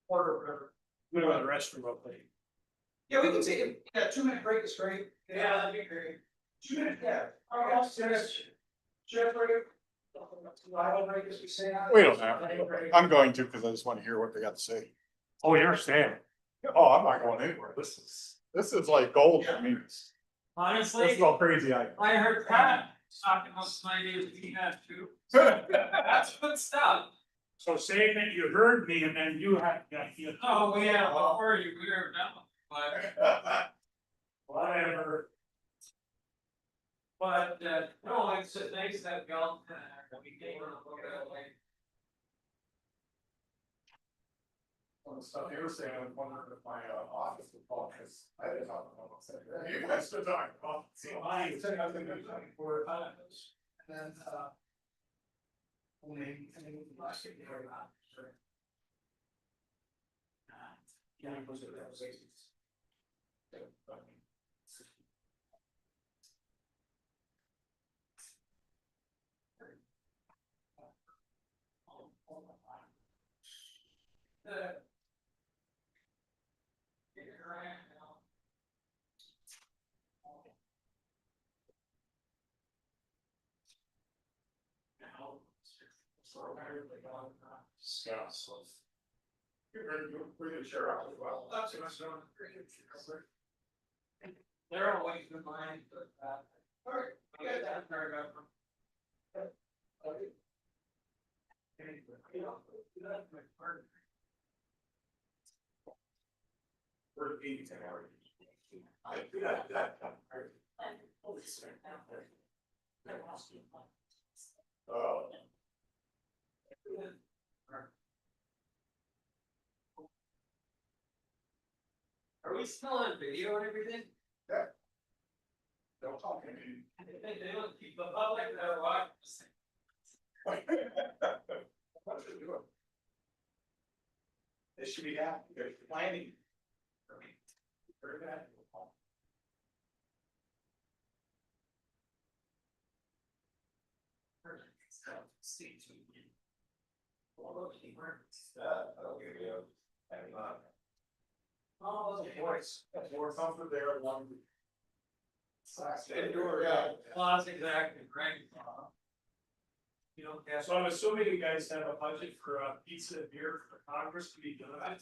Order, whatever. What about the restroom opening? Yeah, we can take it, yeah, 2-minute break is great. Yeah, that'd be great. 2 minutes, yeah. All right, Chair break. Break, as we say. We don't have, I'm going to, because I just want to hear what they got to say. Oh, you're staying. Oh, I'm not going anywhere. This is like gold. I mean, this Honestly, is all crazy. I heard Pat talking about some ideas he had too. That's good stuff. So saying that you heard me and then you had. Oh, yeah, before you, we were done, but. Whatever. But, no, like I said, thanks that y'all. We came on like. Well, the stuff you were saying, I was wondering if my office would fall, because I didn't know what to say. You guys stood on. I think I'm gonna do something for and then only last year. Yeah, it was We're gonna share out as well. They're always in mind, but, all right, okay, that's very good. We're 80 hours. Oh. Are we still on video and everything? Yeah. Don't talk to me. They don't keep the public that watch. They should be happy, they're planning. Very bad. Oh, voice, more comfort there, one. Indoor, yeah. Well, that's exactly, right. You know, So I'm assuming you guys have a budget for pizza and beer for Congress to be done.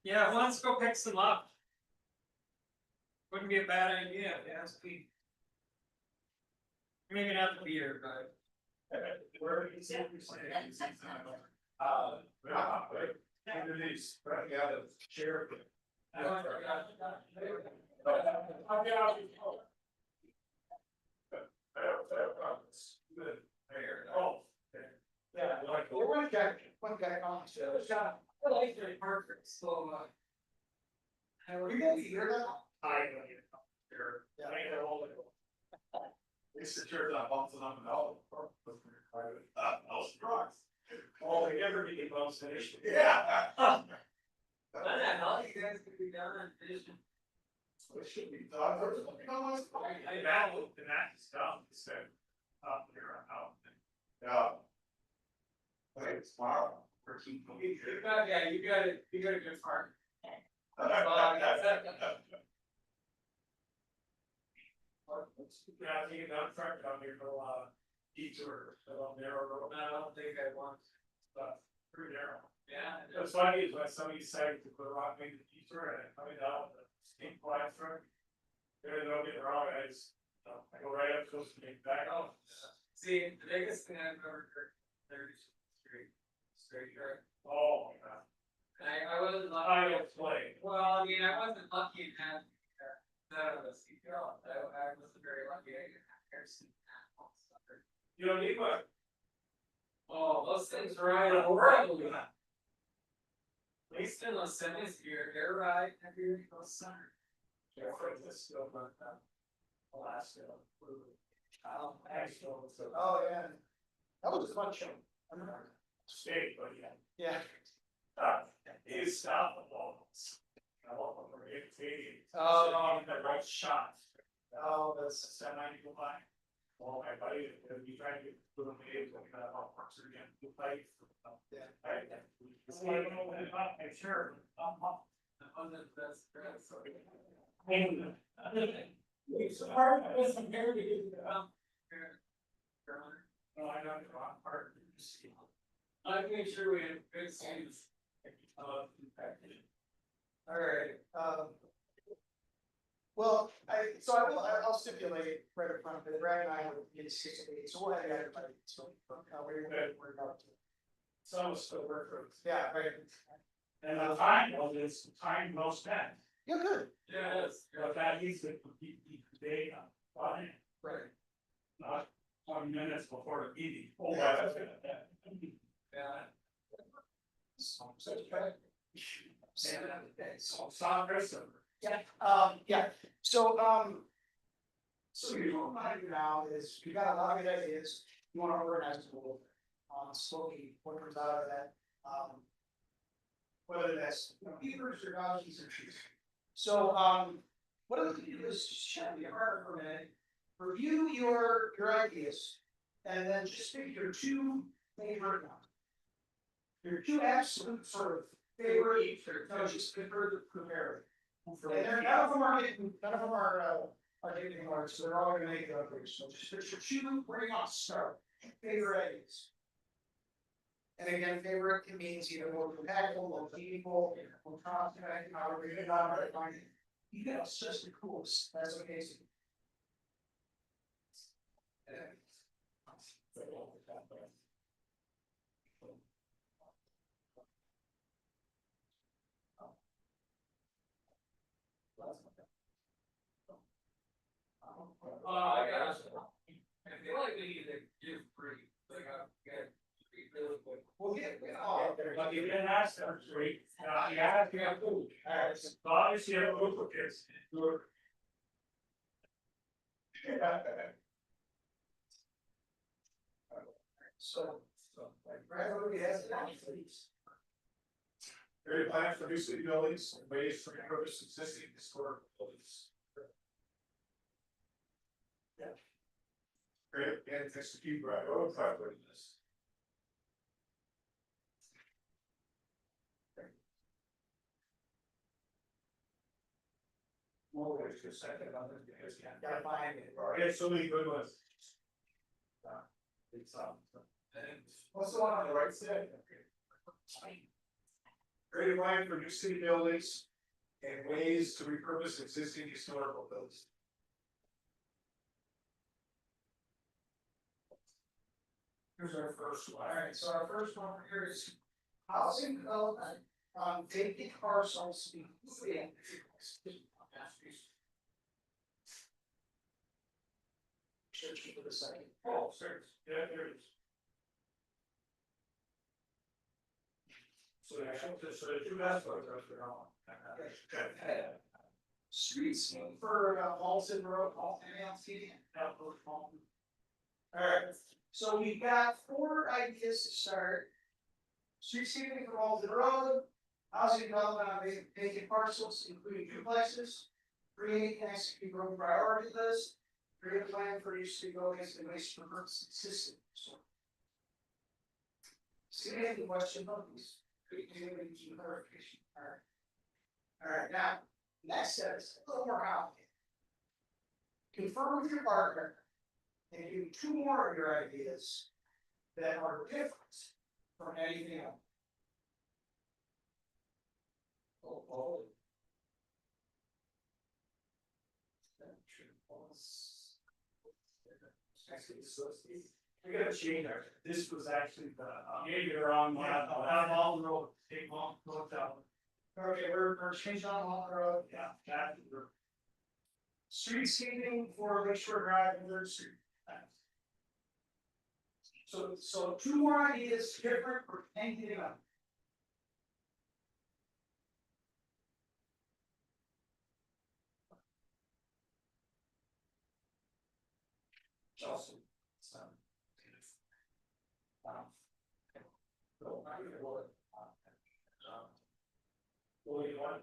Yeah, well, let's go pick some up. Wouldn't be a bad idea, yeah, we. Maybe not the beer, but. Where is it? Yeah, underneath, right, yeah, the chair. Oh. Yeah, like, one guy on, so, I like their Parker, so, you guys hear that? I don't even know. Sure. Yeah, I know all of it. It's the church that bumps it up and all. No drugs. All they ever need bumps finish. Yeah. what the hell, you guys could be down on vision. It should be done. I battled the that stuff, so, up there, out. Yeah. Hey, it's tomorrow. We're keeping. Yeah, you got a good part. Yeah, I think I'm trying to come here for a lot of detour, so narrow road. I don't think I want. But pretty narrow. Yeah. It's funny is when somebody decided to put a rock in the detour and coming down the steep line truck. There, don't get me wrong, I go right up to the back off. See, the biggest thing I've ever heard, there's straight drive. Oh, my God. I wasn't I lucky. don't play. Well, I mean, I wasn't lucky in having that of a CPL. I wasn't very lucky. I didn't have Harrison. You don't need one. Oh, those things ride a horribly. At least in Los Angeles, your air ride every summer. Yeah, for this stuff like that. Alaska. Actually, so. Oh, yeah. That was a fun show. I remember. State, but yeah. Yeah. He's stop the balls. I love them, we're getting. Oh. The right shot. Oh, that's. Semi go by. Well, my buddy, we tried to put them in, like, parks again, to fight. Yeah. Right. I'm sure. That wasn't the best dress. It's hard, it's compared to. No, I got the wrong part. I make sure we have good seats. All right, well, I'll stipulate right up front that Brad and I will get 6 to 8, so we'll have everybody, so, we're about to. Some still work for. Yeah, right. And the time, well, it's time well spent. Yeah, good. Yes. But that needs to keep the day on it, Right. not 20 minutes before the meeting. Oh, Yeah. that's good. Yeah. So, Sound Christopher. yeah, so you know, what I do now is, we got a lot of good ideas, you wanna organize it a little bit, slowly, what comes out of that, whether that's, beavers or doggies or trees. So, what I would do is shut your heart for a minute, review your ideas, and then just pick your 2 favorite ones. Your 2 absolute sort of favorite, no, just compare. And none of them are getting hard, so they're all gonna make it ugly, so just put your 2, bring on start, favorite ideas. And again, favorite, it means either more impactful, more meaningful, more confident, however you're not right mind. You got such the coolest, that's okay. I got. I feel like we need to give free, like, get really quick. We'll get. But you didn't ask them straight. You asked me a food. So obviously, you have food for kids. So, right over has please. Area plan for new city buildings and ways to repurpose existing historic buildings. Yeah. Great, and execute right, over this. More ways to second on this because you gotta find it. There's so many good ones. It's and what's the one on the right side? Creative plan for new city buildings and ways to repurpose existing historical buildings. Here's our first one. All right, so our first one here is housing development on vacant parcels. Searching for the second. Oh, search. Yeah, there it is. So the two aspects are streets for Halton Road, Halton City. Alright, so we've got 4 ideas to start. Street sweeping for Halton Road, housing development on vacant parcels, including duplexes, create and execute road priority list, create a plan for each city buildings and waste for purpose system. See any question on these? Clarification. Alright, now, next step is a little more complicated. Confirm with your partner and do 2 more of your ideas that are different from anything else. Oh. We gotta change our, this was actually the, you're on, on Walton Road, take Walton Road down. Okay, we're changing on Walton Road, yeah, that. Street sweeping for Lakeshore Drive and Third Street. So 2 more ideas, different for anything else. Chelsea. What do you want?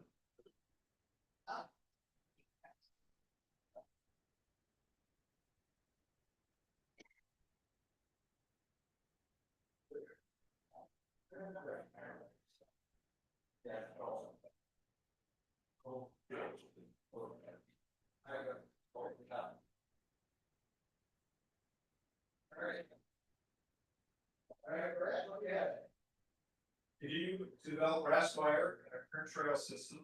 Alright, look at it. Did you develop Raspberry and a current trail system?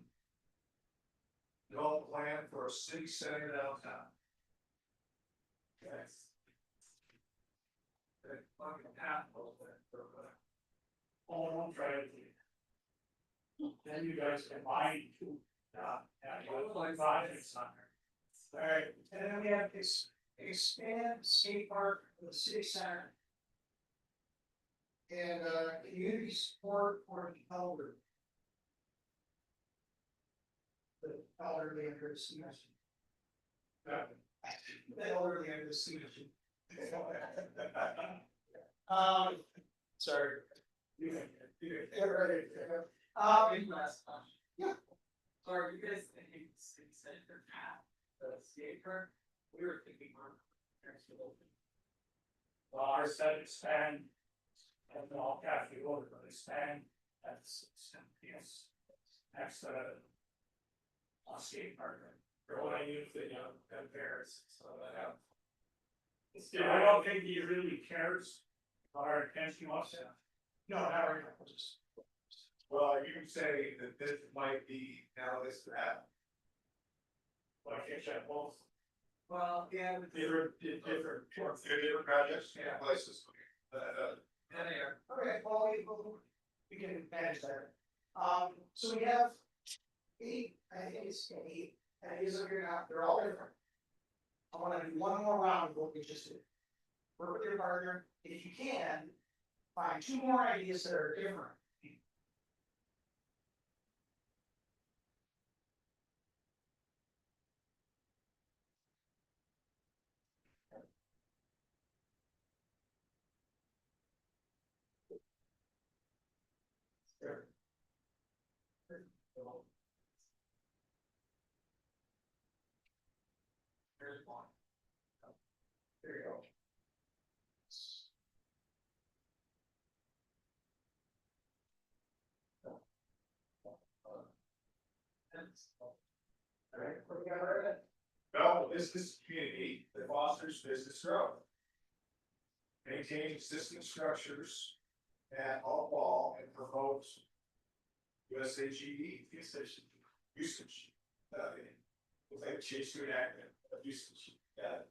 Develop a plan for a city center downtown. Yes. Fucking half of that. Oh, I'm trying to. Then you guys combine 2. You like 5 on there. Alright, and then we have this expand skate park for the city center. And community support for the elder. The elderly under the senior. The elderly under the senior. Sorry. Yeah. So are you guys thinking city center path, the skate park? We were thinking more. Well, I said expand. And then I'll catch the order, but expand. That's yes. Next skate park. For what I use the compares. So I don't think he really cares about our attention also. No, not right now. Well, you can say that this might be now this that. Why can't you have both? Well, yeah. Different projects, yeah, places. Okay, well, we can manage that. So we have 8, I think it's 8 ideas over here now, they're all different. I wanna do one more round of what we just did. Work with your partner, if you can, find 2 more ideas that are different. There's one. There you go. All right, what do we got right there? No, business community that fosters business growth. Maintain existing structures at all wall and promotes USAGE usage. It's like change to an acronym of usage. Yeah.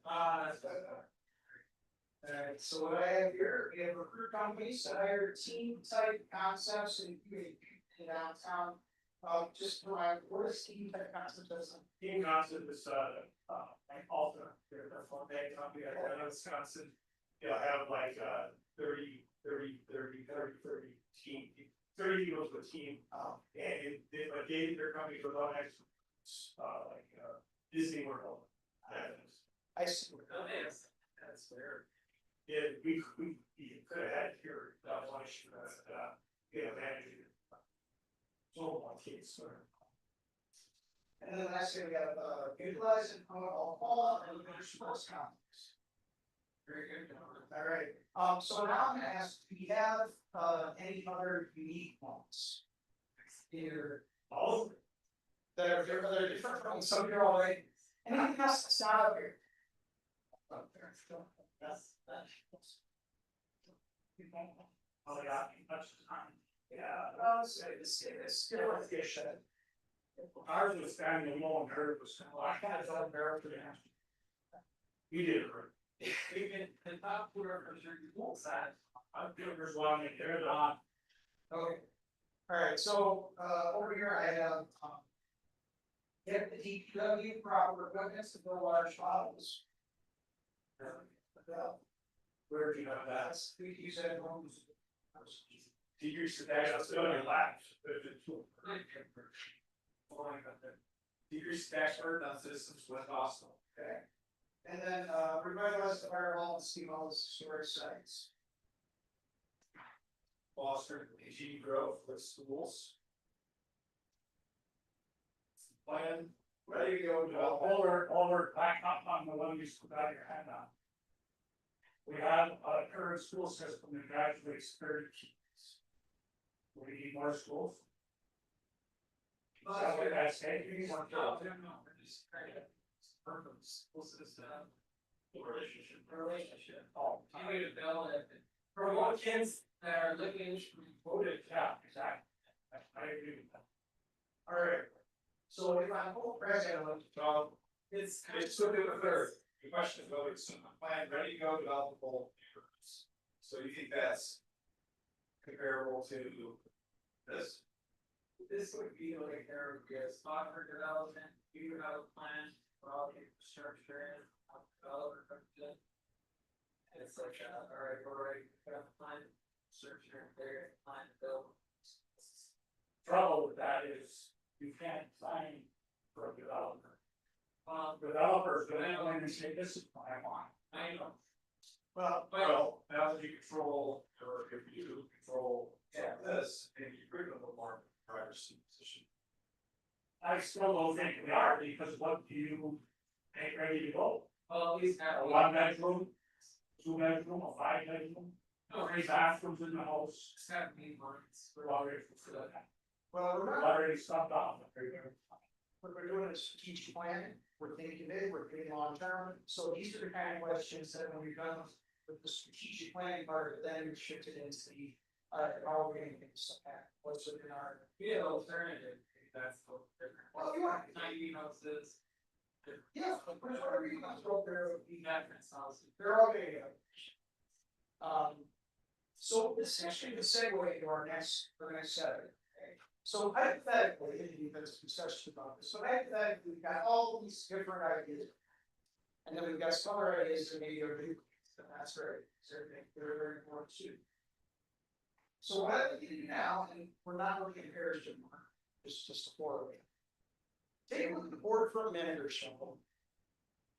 Alright, so what I have here, we have recruit companies that hire team type concepts and in downtown. Just for my, what is team type concept? Team concept is, like Alta, they're a fun day company out of Wisconsin. They'll have like, 30 team, 30 people to a team. And they, their company goes on excellence, like, Disney World. I see. That's there. Yeah, we could have had here, that one issue, managing. So, my kids, And then lastly, we have, utilize and promote all and sports complex. Very good. All right, so now I'm gonna ask, do we have, any other unique ones? Here. all of it. That are different from some here already. Anything else that's not up here? Oh, yeah, much time. Yeah, this good. Ours was kind of low and hurt was, I kind of felt embarrassed to ask. You did it right. Even the top quarter of your whole side, I'm doing this one, and they're not. Okay. All right, so, over here I have, get the DPW proper equipment to build large models. Where do you have that? That's, we use that in homes. Decrease the dash, that's still in your laps. Decrease dash burden on citizens with hostile. Okay. And then, revitalize the fire hall and steam halls storage sites. Foster continued growth with schools. Plan, ready to go, all our back up on the one you still got your hand on. We have a current school system that graduates 30 kids. We need more schools. So with that said, you want to. Perfect school system. Relationship. Oh, you need to build it. Promote kids that are looking to be voted, yeah, exactly. I agree with that. All right. So if I'm full president, It's still in the third. The question is whether it's plan, ready to go, developable neighborhoods. So you think that's comparable to this? This would be like there would be a spot for development, you would have a plan for all the infrastructure and developer. And it's like, all right, we're ready, we have a plan, search here, there, plan to build. Trouble with that is you can't sign for a developer. Developers, but they're going to say, this is what I want. I know. Well, now that you control, or if you control this, maybe you bring a little more privacy position. I still don't think we are, because what do you make ready to go? Well, at least have A 1 bedroom, 2 bedroom, a 5 bedroom, 3 bathrooms in the house. It's gotta be months. We're already for that. well, We're remember, already stopped off. what we're doing is strategic planning, we're thinking big, we're thinking long term, so these are the kind of questions that when we're done with the strategic planning part, then we shift it into the, how we're gonna get this back, what's in our. Yeah, alternative, that's the different. Well, you want, Tiny houses. yeah, whatever you guys wrote there, would be Veterans houses. they're all gonna go. So this is actually the segue to our next segment. Okay? So hypothetically, and you've been some discussion about this, so hypothetically, we've got all these different ideas. And then we've got some other ideas that maybe are new, and that's very, very, very important too. So what I would do now, and we're not looking at Paris anymore, just a four of you. Take a look at the board for a minute or so.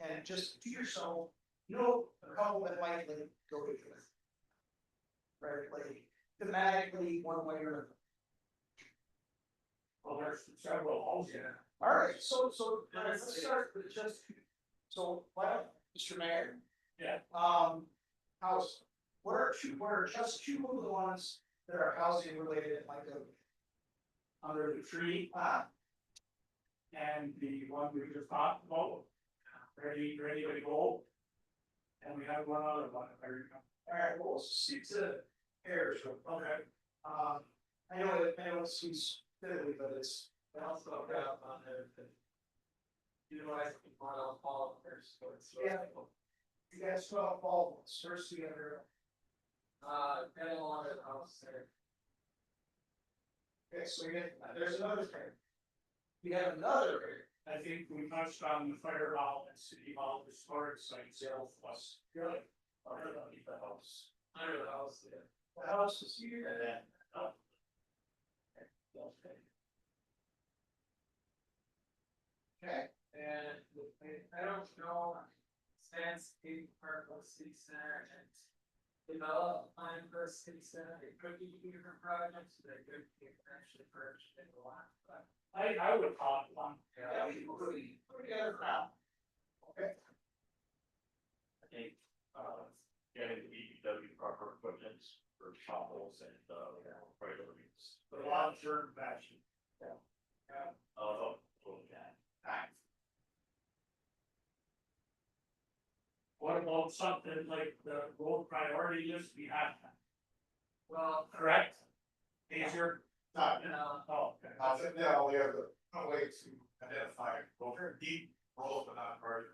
And just to yourself, a couple that might like go with it. Right, like thematically, one way or another. Well, there's several holes, yeah. All right, so let's start with just, so why, Mr. Mayor? Yeah. House, what are just two of the ones that are housing related, like Under the tree and the one we just talked about, ready to go. And we have one other one. all right, well, let's see to pairs, okay. I know it seems fiddly, but it's. I also got on there that utilize the model all first, so it's. Yeah. You guys saw all first together. And a lot of house there. Okay, so there's another pair. We have another pair. I think we touched on the fire hall and city hall, the storage site sales plus. Really? Underneath the house. Under the house, yeah. The house is here. And then, Okay. And I don't know, stands State Park of City Center and develop a plan for a city center. It could be two different projects, they could be actually purchased in a lot, but. I would call it one. Yeah, we put together now. Okay. I think, getting the DPW proper equipment for shovels and, priorities. For a long term fashion. What about something like the road priority list we have? Well, Correct? Easier? no, Oh, okay. Yeah, we have a way to identify both deep roles, but not hard.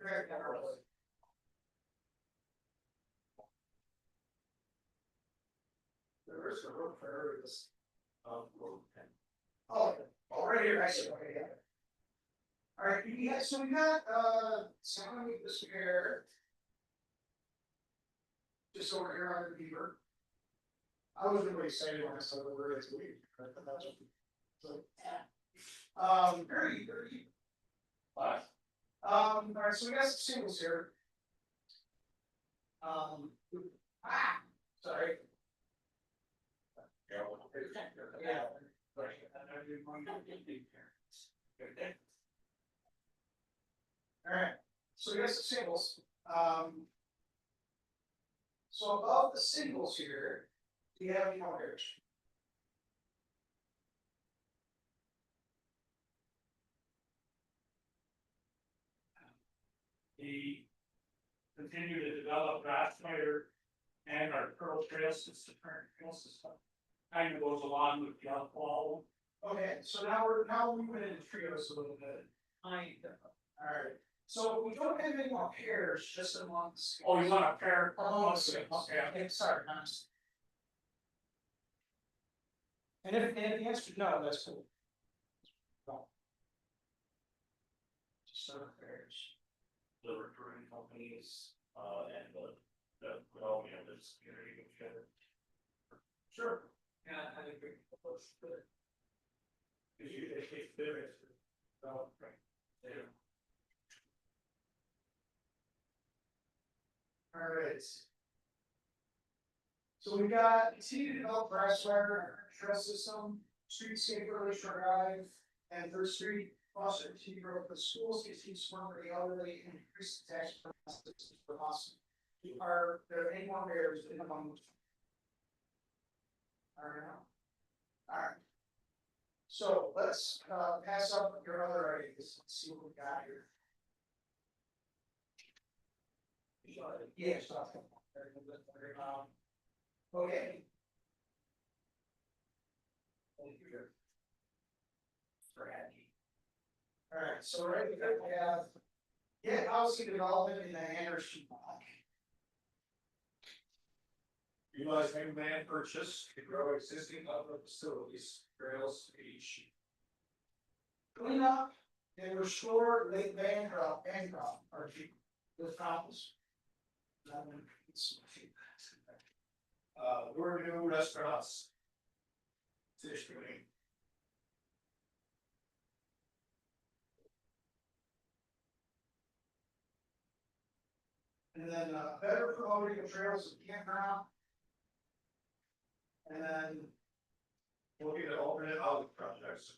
There is a road for this. Oh, right here, I see, okay, yeah. All right, so we got, someone with this pair. Just over here on the beaver. I was really excited when I saw the word it's weird, but that's what. So, very. But, all right, so we got some singles here. Sorry. Yeah. All right, so we got some singles. So above the singles here, do you have any more pairs? The continue to develop grass fire and our Pearl Trail system, current trail system. Kind of goes along with the wall. Okay, so now we're moving into trios a little bit. Alright, so we don't have any more pairs, just amongst. Oh, you want a pair? Amongst, Okay. okay, sorry, honest. And if the answer is no, that's cool. No. Just sort of pairs. The recruiting companies, and well, this community together. Sure. yeah, I think we close to it. Cause you, they there is. Right. Yeah. Alright. So we got continue to develop grass fire, trail system, streetscape early shore drive, and Third Street, foster continued growth of schools, continue support for the elderly, and increase the tax processes for Boston. Are there any more barriers in the moment? Alright. So let's pass up your other ideas, let's see what we got here. Yes. Okay. Alright, so right here we have, housing development in the Anderson block. Utilize new land purchase to grow existing outdoor facilities, trails, beach. Clean up and restore Lake Bancroft are cheap with problems. Lure new restaurants. Ishpeming. And then better promoting the trails of campground. And then Looking at alternate housing projects.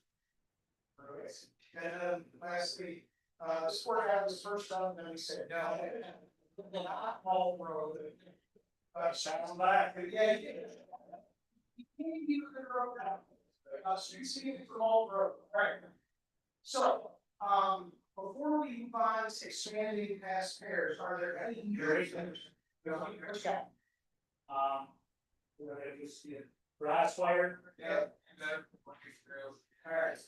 And then lastly, sport had this first time, and then we said, no. Not all road. Sounds back, yeah, you did. You could road out. So you see it from all road, right? So, before we move on to expanding past pairs, are there any new things? Okay. Brass wire. Yeah. All right.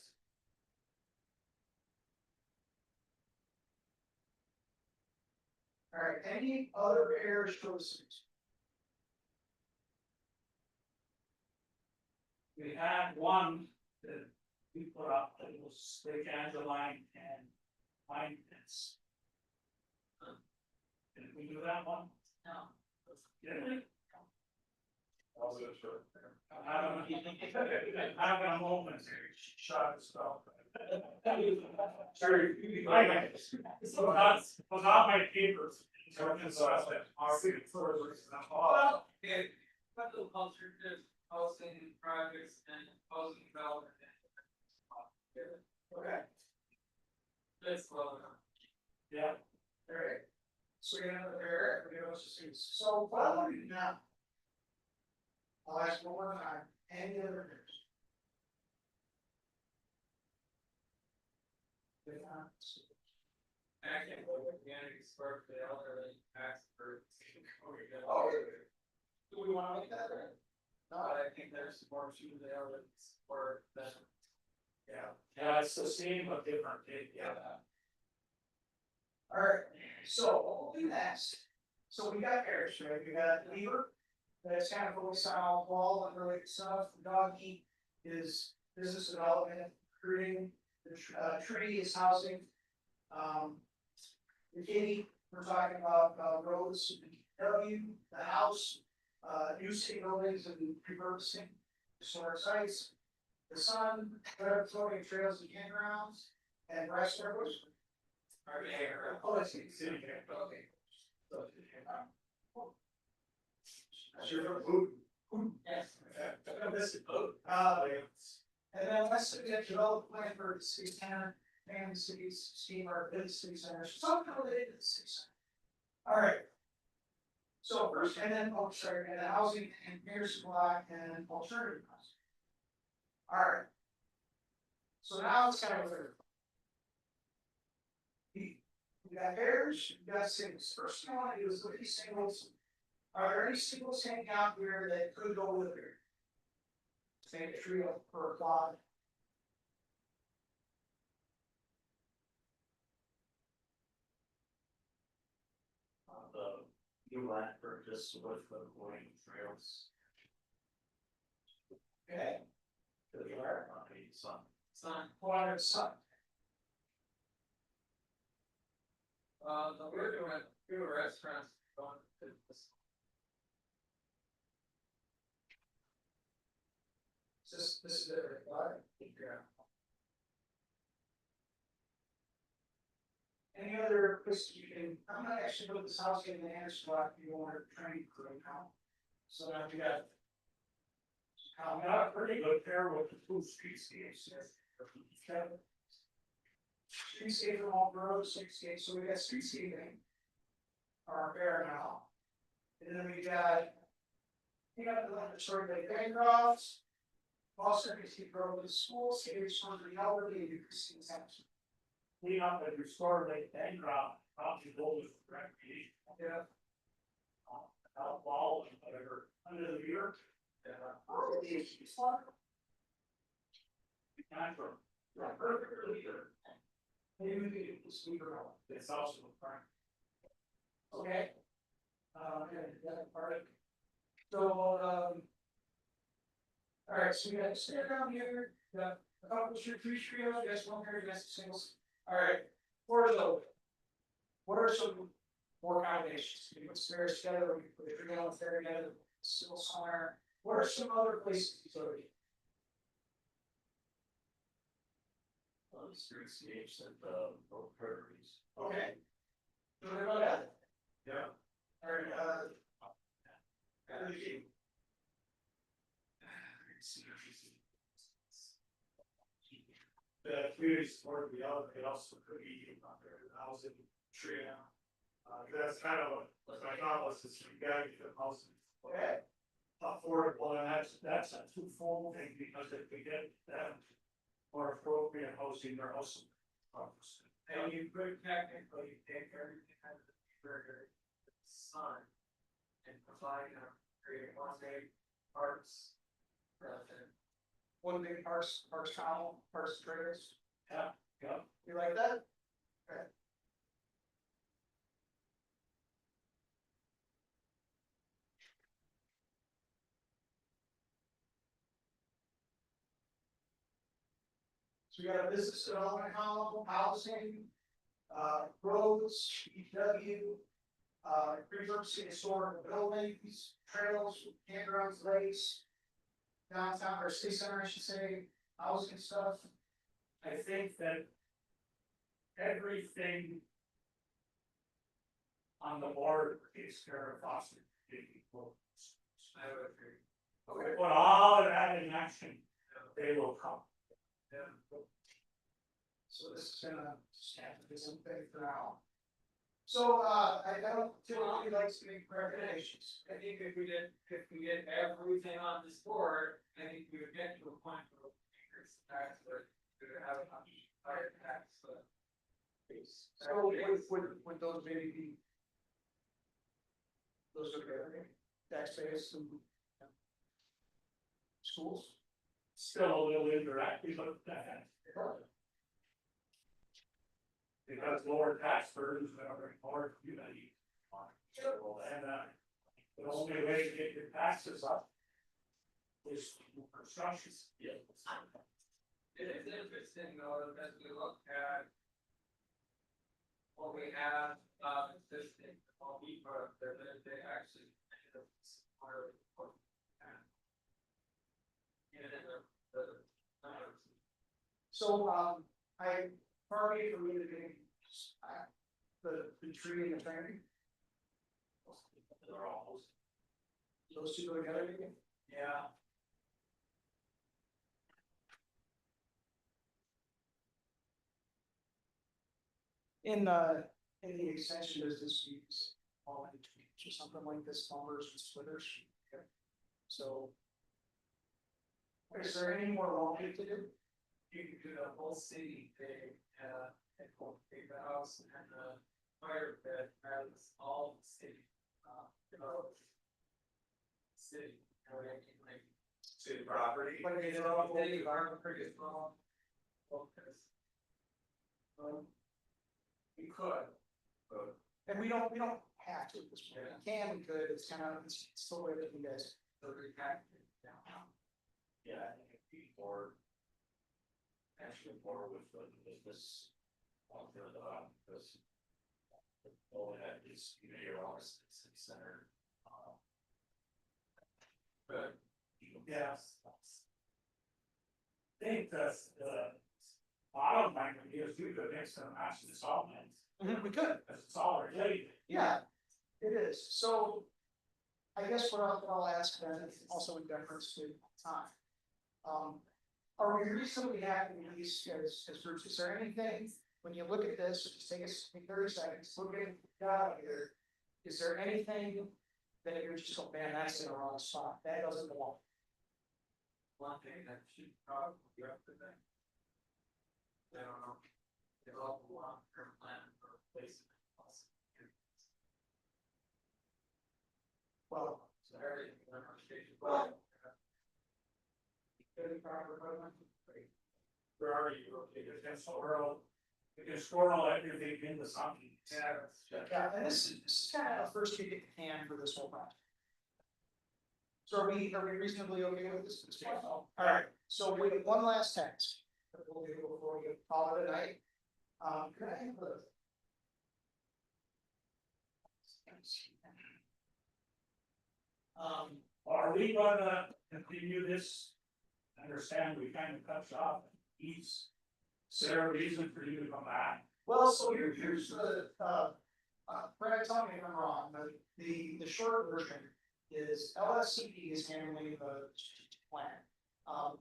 All right, any other pairs choices? We had one that we put up that was Lake Angeline and Pine Fence. Did we do that one? No. Did we? I'm gonna moment here, shot his stuff. Sorry, was on my papers. Well, okay, but culture is housing projects and housing development. Okay. That's well. Yeah. All right. So we have another pair, everybody else is, so what I want to do now. I'll ask one more time, any other pairs? I can't believe organic spark the elderly expert. Oh, do we want to make that right? No, I think there's more to the elderly sport than. Yeah. Yeah, it's the same but different, yeah. All right, so what we'll do next, so we got pairs, right? We got lever, that's kind of focused on all wall and related stuff. The doggy is business development, recruiting, the tree is housing. The kitty, we're talking about roads, W, the house, new city buildings and repurposing, historic sites. The sun, floating trails and campgrounds, and rice rivers. Oh, I see. Okay. Yes. And then let's get developed plan for the city center and the city's scheme or the city center, something related to the city center. All right. So first, and then, oh, sorry, and then housing and air supply and alternative housing. All right. So now it's kind of clear. You got pairs, you got singles. First thing I want to do is look at these singles. Are there any singles hanging out here that could go with here? Say a trio or a quad. The new land purchase with the going trails. Okay. To the fire company, son. Quad or sun. We're doing two restaurants going to this. This is it, right? Yeah. Any other places you can, I'm gonna actually put this house in the air spot if you want to train for it now. So now you got. Got a pretty good pair with the two streetscapes. Streetscape from all roads, streetscape, so we got streetscaping. Our fair now. And then we got. You got the story like Bancrofts. Also, you see growth in schools, here's some of the elderly, and you can see that. Clean up and restore Lake Bancroft, probably go with recreation. Yeah. Outlaw and whatever, under the beer. Perfectly good. Maybe we could do speaker on. It's also a crime. Okay. And that part. So, all right, so we got a stair down here, got a couple of tree trios, guess one pair, guess singles. All right, what are some more combinations? We put stairs together, we put a tree on there together, single somewhere. What are some other places to go? The streetscapes and both prairies. Okay. Do we know that? Yeah. All right, the community support, the other, it also could be under the housing tree. That's kind of what my thought was, is you gotta get the housing. Okay. Affordable, and that's a twofold thing, because if we get them more appropriate housing, they're also. And you could technically take everything out of the trigger, sun, and provide create one day parks. One big parks column, parks trails. Yeah, yeah. You like that? Okay. So we got a business development column, housing, roads, EW, frequency historical buildings, trails, campgrounds, lakes, downtown or city center, I should say, housing stuff. I think that everything on the board takes care of Foster. I would agree. Okay, put all of that in action, they will come. So this is gonna just have to be something for now. So, I don't, typically like to make recommendations. I think if we did everything on this board, I think we would get to a point where we increase the tax, but we would have a higher tax. So would those maybe be? Those are good, tax base and schools? Still a little indirectly, but that. Because lower tax burdens are more community. And the only way to get your taxes up is construction. Yeah. It's interesting though, as we look at what we have, existing, all we put, they actually. So, I, partly for me to getting, the tree and the training. They're all. Those two go together again? Yeah. In the extension business, we use all the tweaks or something like this, bumpers and splitters. Okay. So. Is there any more laundry to do? You could do the whole city thing, and take the house and the fire pit as all the city, city, like. City property. But it's all city, our pretty small. Focus. We could. And we don't have to at this point. We can, we could, it's kind of, it's still way that you guys. Yeah, I think it'd be more. Actually, more with the business. Because. All that is, your office, city center. But. Yes. I think that's the bottom line is we could mix and match the solvents. We could. Because it's all related. Yeah, it is. So. I guess what I'll ask then, also in deference to time. Are we reasonably happy with these as groups? Is there anything, when you look at this, just take us 30 seconds, look at it here. Is there anything that you're just going, man, that's in the wrong spot? That doesn't belong. One thing that should probably be up to them. I don't know, develop a long-term plan for replacement. Well, So everything, station. Well. Where are you? We can squirrel everything into something. Yeah, and this is kind of a first kick at the can for this whole project. So are we reasonably okay with this? All right, so we have one last task that we'll do before we call it a night. Can I have the? Are we gonna continue this? Understand we kind of cut you off. Is there a reason for you to come back? Well, so here's the, Brad, tell me if I'm wrong, but the short version is LSCD is handling the strategic plan.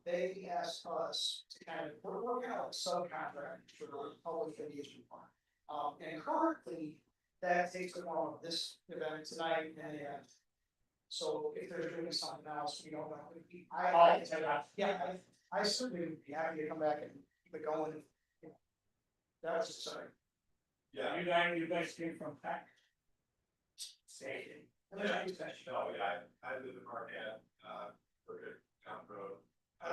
They asked us to kind of work we're kind of like subcontract for the public aviation fund. And currently, that takes the form of this event tonight and so if they're doing something else, we don't know. I certainly would be happy to come back and keep it going. That was exciting. Yeah. You guys came from Pack. Station. Oh, yeah, I live in Marquette, for the town road. I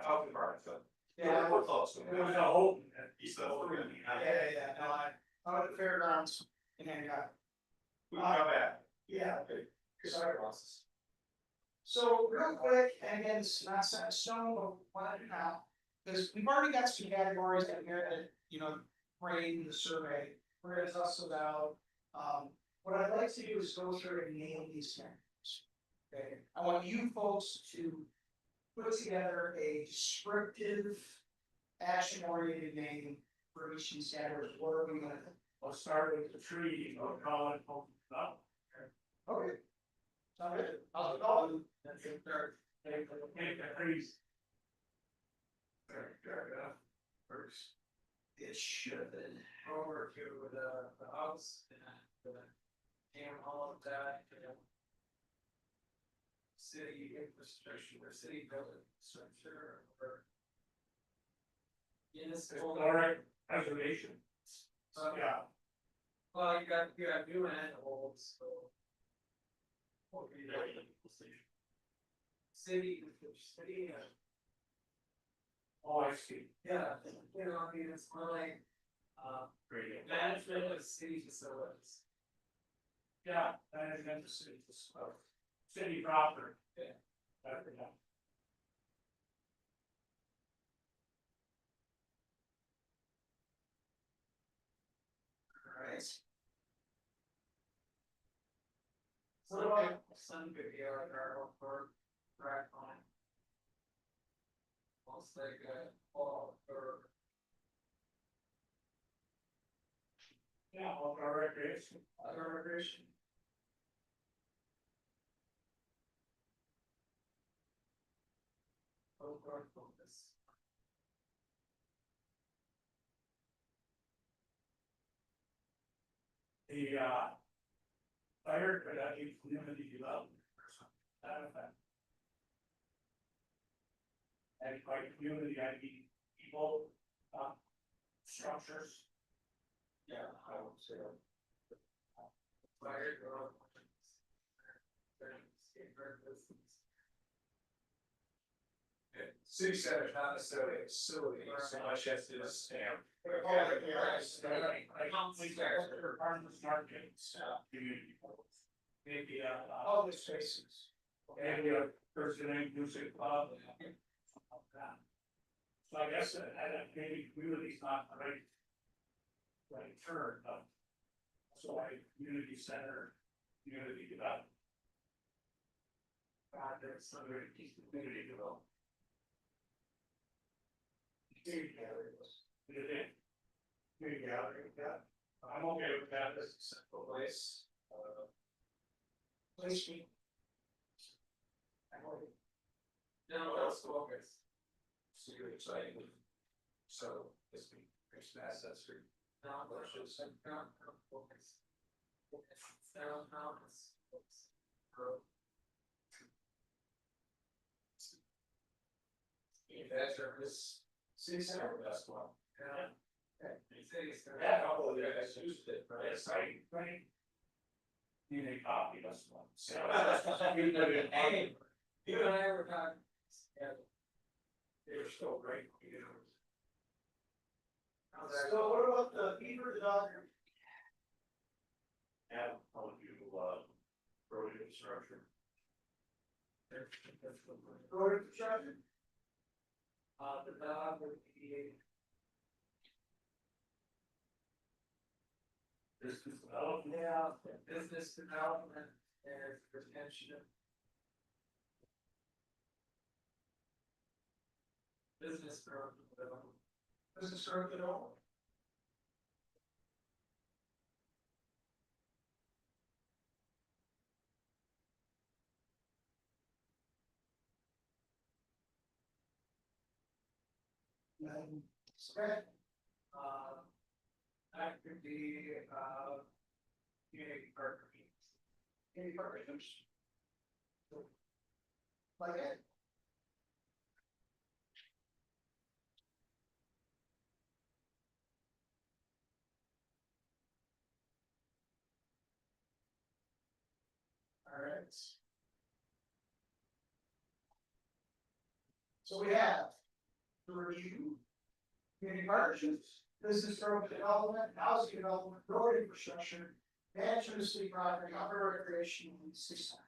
talked to Mark, so. Yeah. We're close. It was a whole. He's the three. Yeah, no, I'm at the fairgrounds in Hancock. We come back. Yeah. Sorry. So real quick, and again, it's not set in stone, but what I do now, because we've already got some categories that here that, you know, frame the survey, where it's us about, what I'd like to do is go through and name these categories. Okay, I want you folks to put together a descriptive, action-oriented name for each of these categories. What are we gonna do? I'll start with the tree, I'll call it, Okay. Sound good? How's it going? take the trees. First. It should have been. Over to the house and town hall of that, city infrastructure, or city building structure, or municipal. Historic preservation. Yeah. Well, you got new animals, so. What would be the city, Oh, I see. yeah, you know, I mean, it's my, management of city facilities. Yeah, that is meant to city proper. Yeah. Alright. So like, some could be like our for track line. Almost like a ball or. Yeah, outdoor recreation. Other recreation. Outdoor focus. The fire could be community development or something, to that effect. And by community, I mean people, structures. Yeah, I would say. Fire or. City center is not necessarily a facility, so much as it is, Farmers markets, community. Maybe All the spaces. maybe a person named music club. So I guess that maybe community's not the right term, but. So like community center, community development. There's other community development. Community gathering, yeah. I'm okay with that as a central place. Place me. No, that's focus. super exciting. So this week, there's assets for. Now, let's just focus. Down, That's our this city center best one. yeah. Yeah, a couple of you guys used it, but it's like. Need a copy, that's one. Hey, you and I were talking. Yeah. They're still great, you know. So what about the beaver, the dog? Yeah, I'll do, road infrastructure. Road infrastructure? The dog would be. Business development. Yeah, business development and retention. Business growth. Business growth at all? Okay. That could be, community partnerships. Community partnerships. Like it. All right. So we have to review community partnerships, business growth development, housing development, road infrastructure, management of city property, outdoor recreation, and seaside.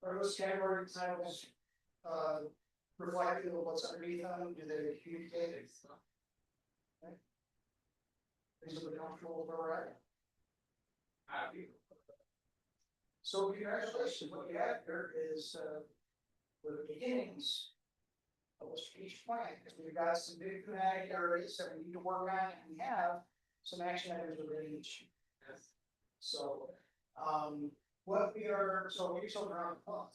Are those category titles reflective of what's underneath them? Do they communicate it? Okay. Reasonably comfortable with where we're at? Happy. So congratulations, what you have here is the beginnings of a strategic plan, because we've got some big thematic areas that we need to work on, and we have some action items already. So, what we are, so we're still around the clock.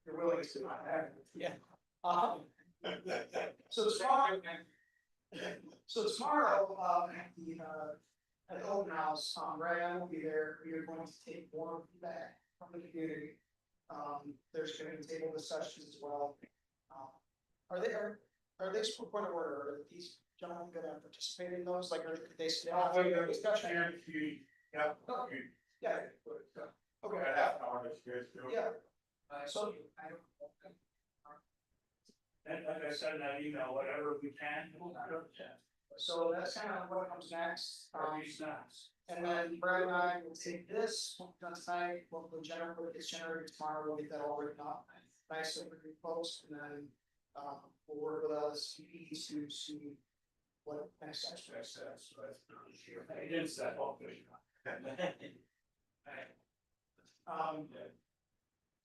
You're willing to, yeah. So tomorrow, at the open house, Brad will be there. We are going to take more feedback from the community. There's going to be table discussions as well. Are they still point of order? Are these gentlemen going to participate in those? Like, or could they sit down? Discussion. Yeah. Okay. Yeah. Okay. Half an hour, Yeah. So. And like I said in that email, whatever we can, we'll do it. So that's kind of what comes next. These snacks. And then Brad and I will take this, we'll done tonight, we'll generate, it's generated tomorrow, we'll get that all written up. Nicely for you folks, and then, we'll work with LSTP to see what next steps. I didn't say, oh,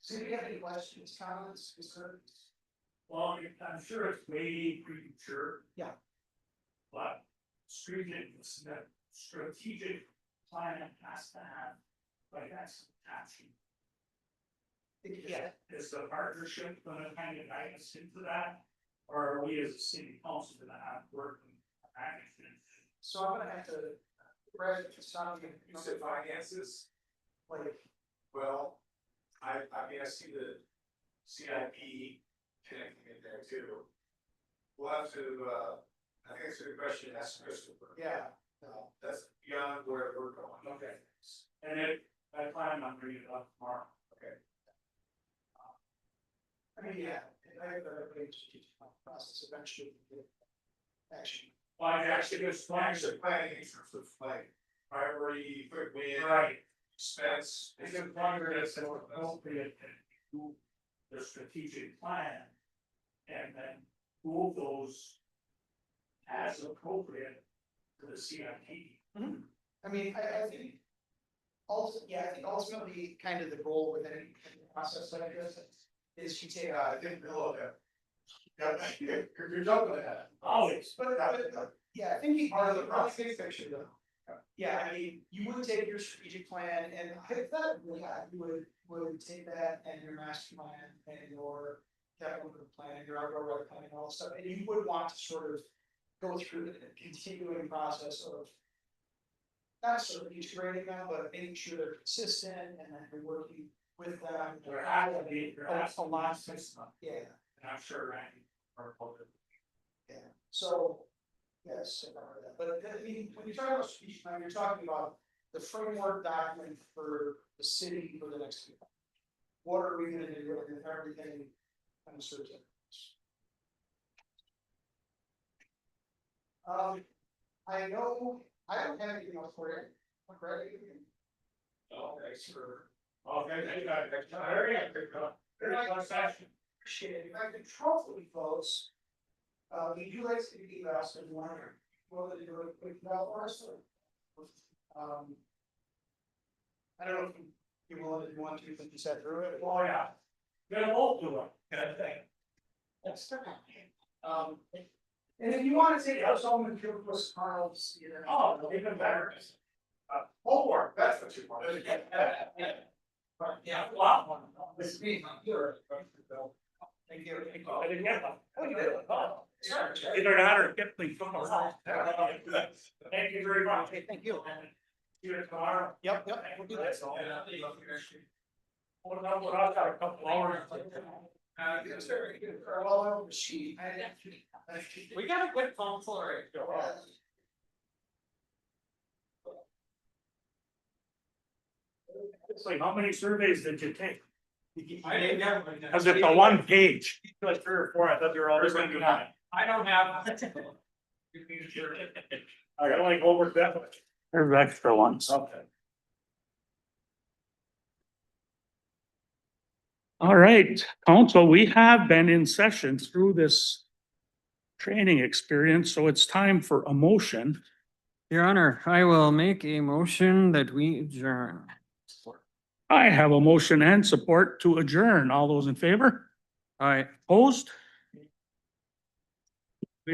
So do you have any questions, comments, concerns? well, I'm sure it's way premature. Yeah. But strategic plan has to have, like, that's action. Yeah. Is the partnership gonna kind of guide us into that? Or are we as a city council gonna have working action? So I'm gonna have to, Brad, it's not. You said finances? Like, Well, I mean, I see the CIP connecting in there too. We'll have to, I think it's a good question to ask Christopher. yeah, That's beyond where we're going. Okay. And I plan on bringing it up tomorrow. Okay. I mean, yeah, I have a very strategic process eventually. Action. Well, I actually just Actually, planning in terms of like priority, quick win. Right. Expense. I just wonder if it's appropriate to do the strategic plan. And then move those as appropriate to the CIP. I mean, I think. Also, yeah, I think ultimately kind of the goal with any process like this is you take. I think below that. Yeah, you're jumping ahead. Always. But yeah, I think part of the process picture though. Yeah, I mean, you would take your strategic plan and hypothetically, you would take that and your master plan and your capital plan, your outdoor plan and all that stuff, and you would want to sort of go through the continuing process of not sort of integrating them, but making sure they're consistent and then you're working with them. There has to be a lot of system. Yeah, And I'm sure Randy. yeah, so, yes, but I mean, when you talk about strategic plan, you're talking about the framework document for the city for the next year. What are we gonna do with everything kind of sort of. I know, I don't have anything else for you. Greg, Oh, thanks for. Okay, thank you. Very good session. appreciate it. If I could truthfully, folks, we do like to be asked and wonder, whether to do a quick ballot for us. I don't know if you want to, but you said through it. Oh, yeah. Gonna both do it, good thing. That's and if you want to take out someone to us, Carl's, you know. Oh, even better. Homework, that's what you want. Yeah, a lot more. This is me, I'm here. Thank you. I didn't get one. Oh, you did. Oh, Sure. Either that or get me. Thank you very much. Okay, thank you. See you tomorrow. Yep, we'll do that. What about, what I've got a couple hours. We got a good phone for it. It's like, how many surveys did you take? I didn't have. Cause it's a one page. Like 3 or 4, I thought they were all just gonna do that. I don't have. I got like over that much. There's extra ones. Okay. All right, council, we have been in session through this training experience, so it's time for a motion. Your Honor, I will make a motion that we adjourn. I have a motion and support to adjourn. All those in favor? All right. Opposed?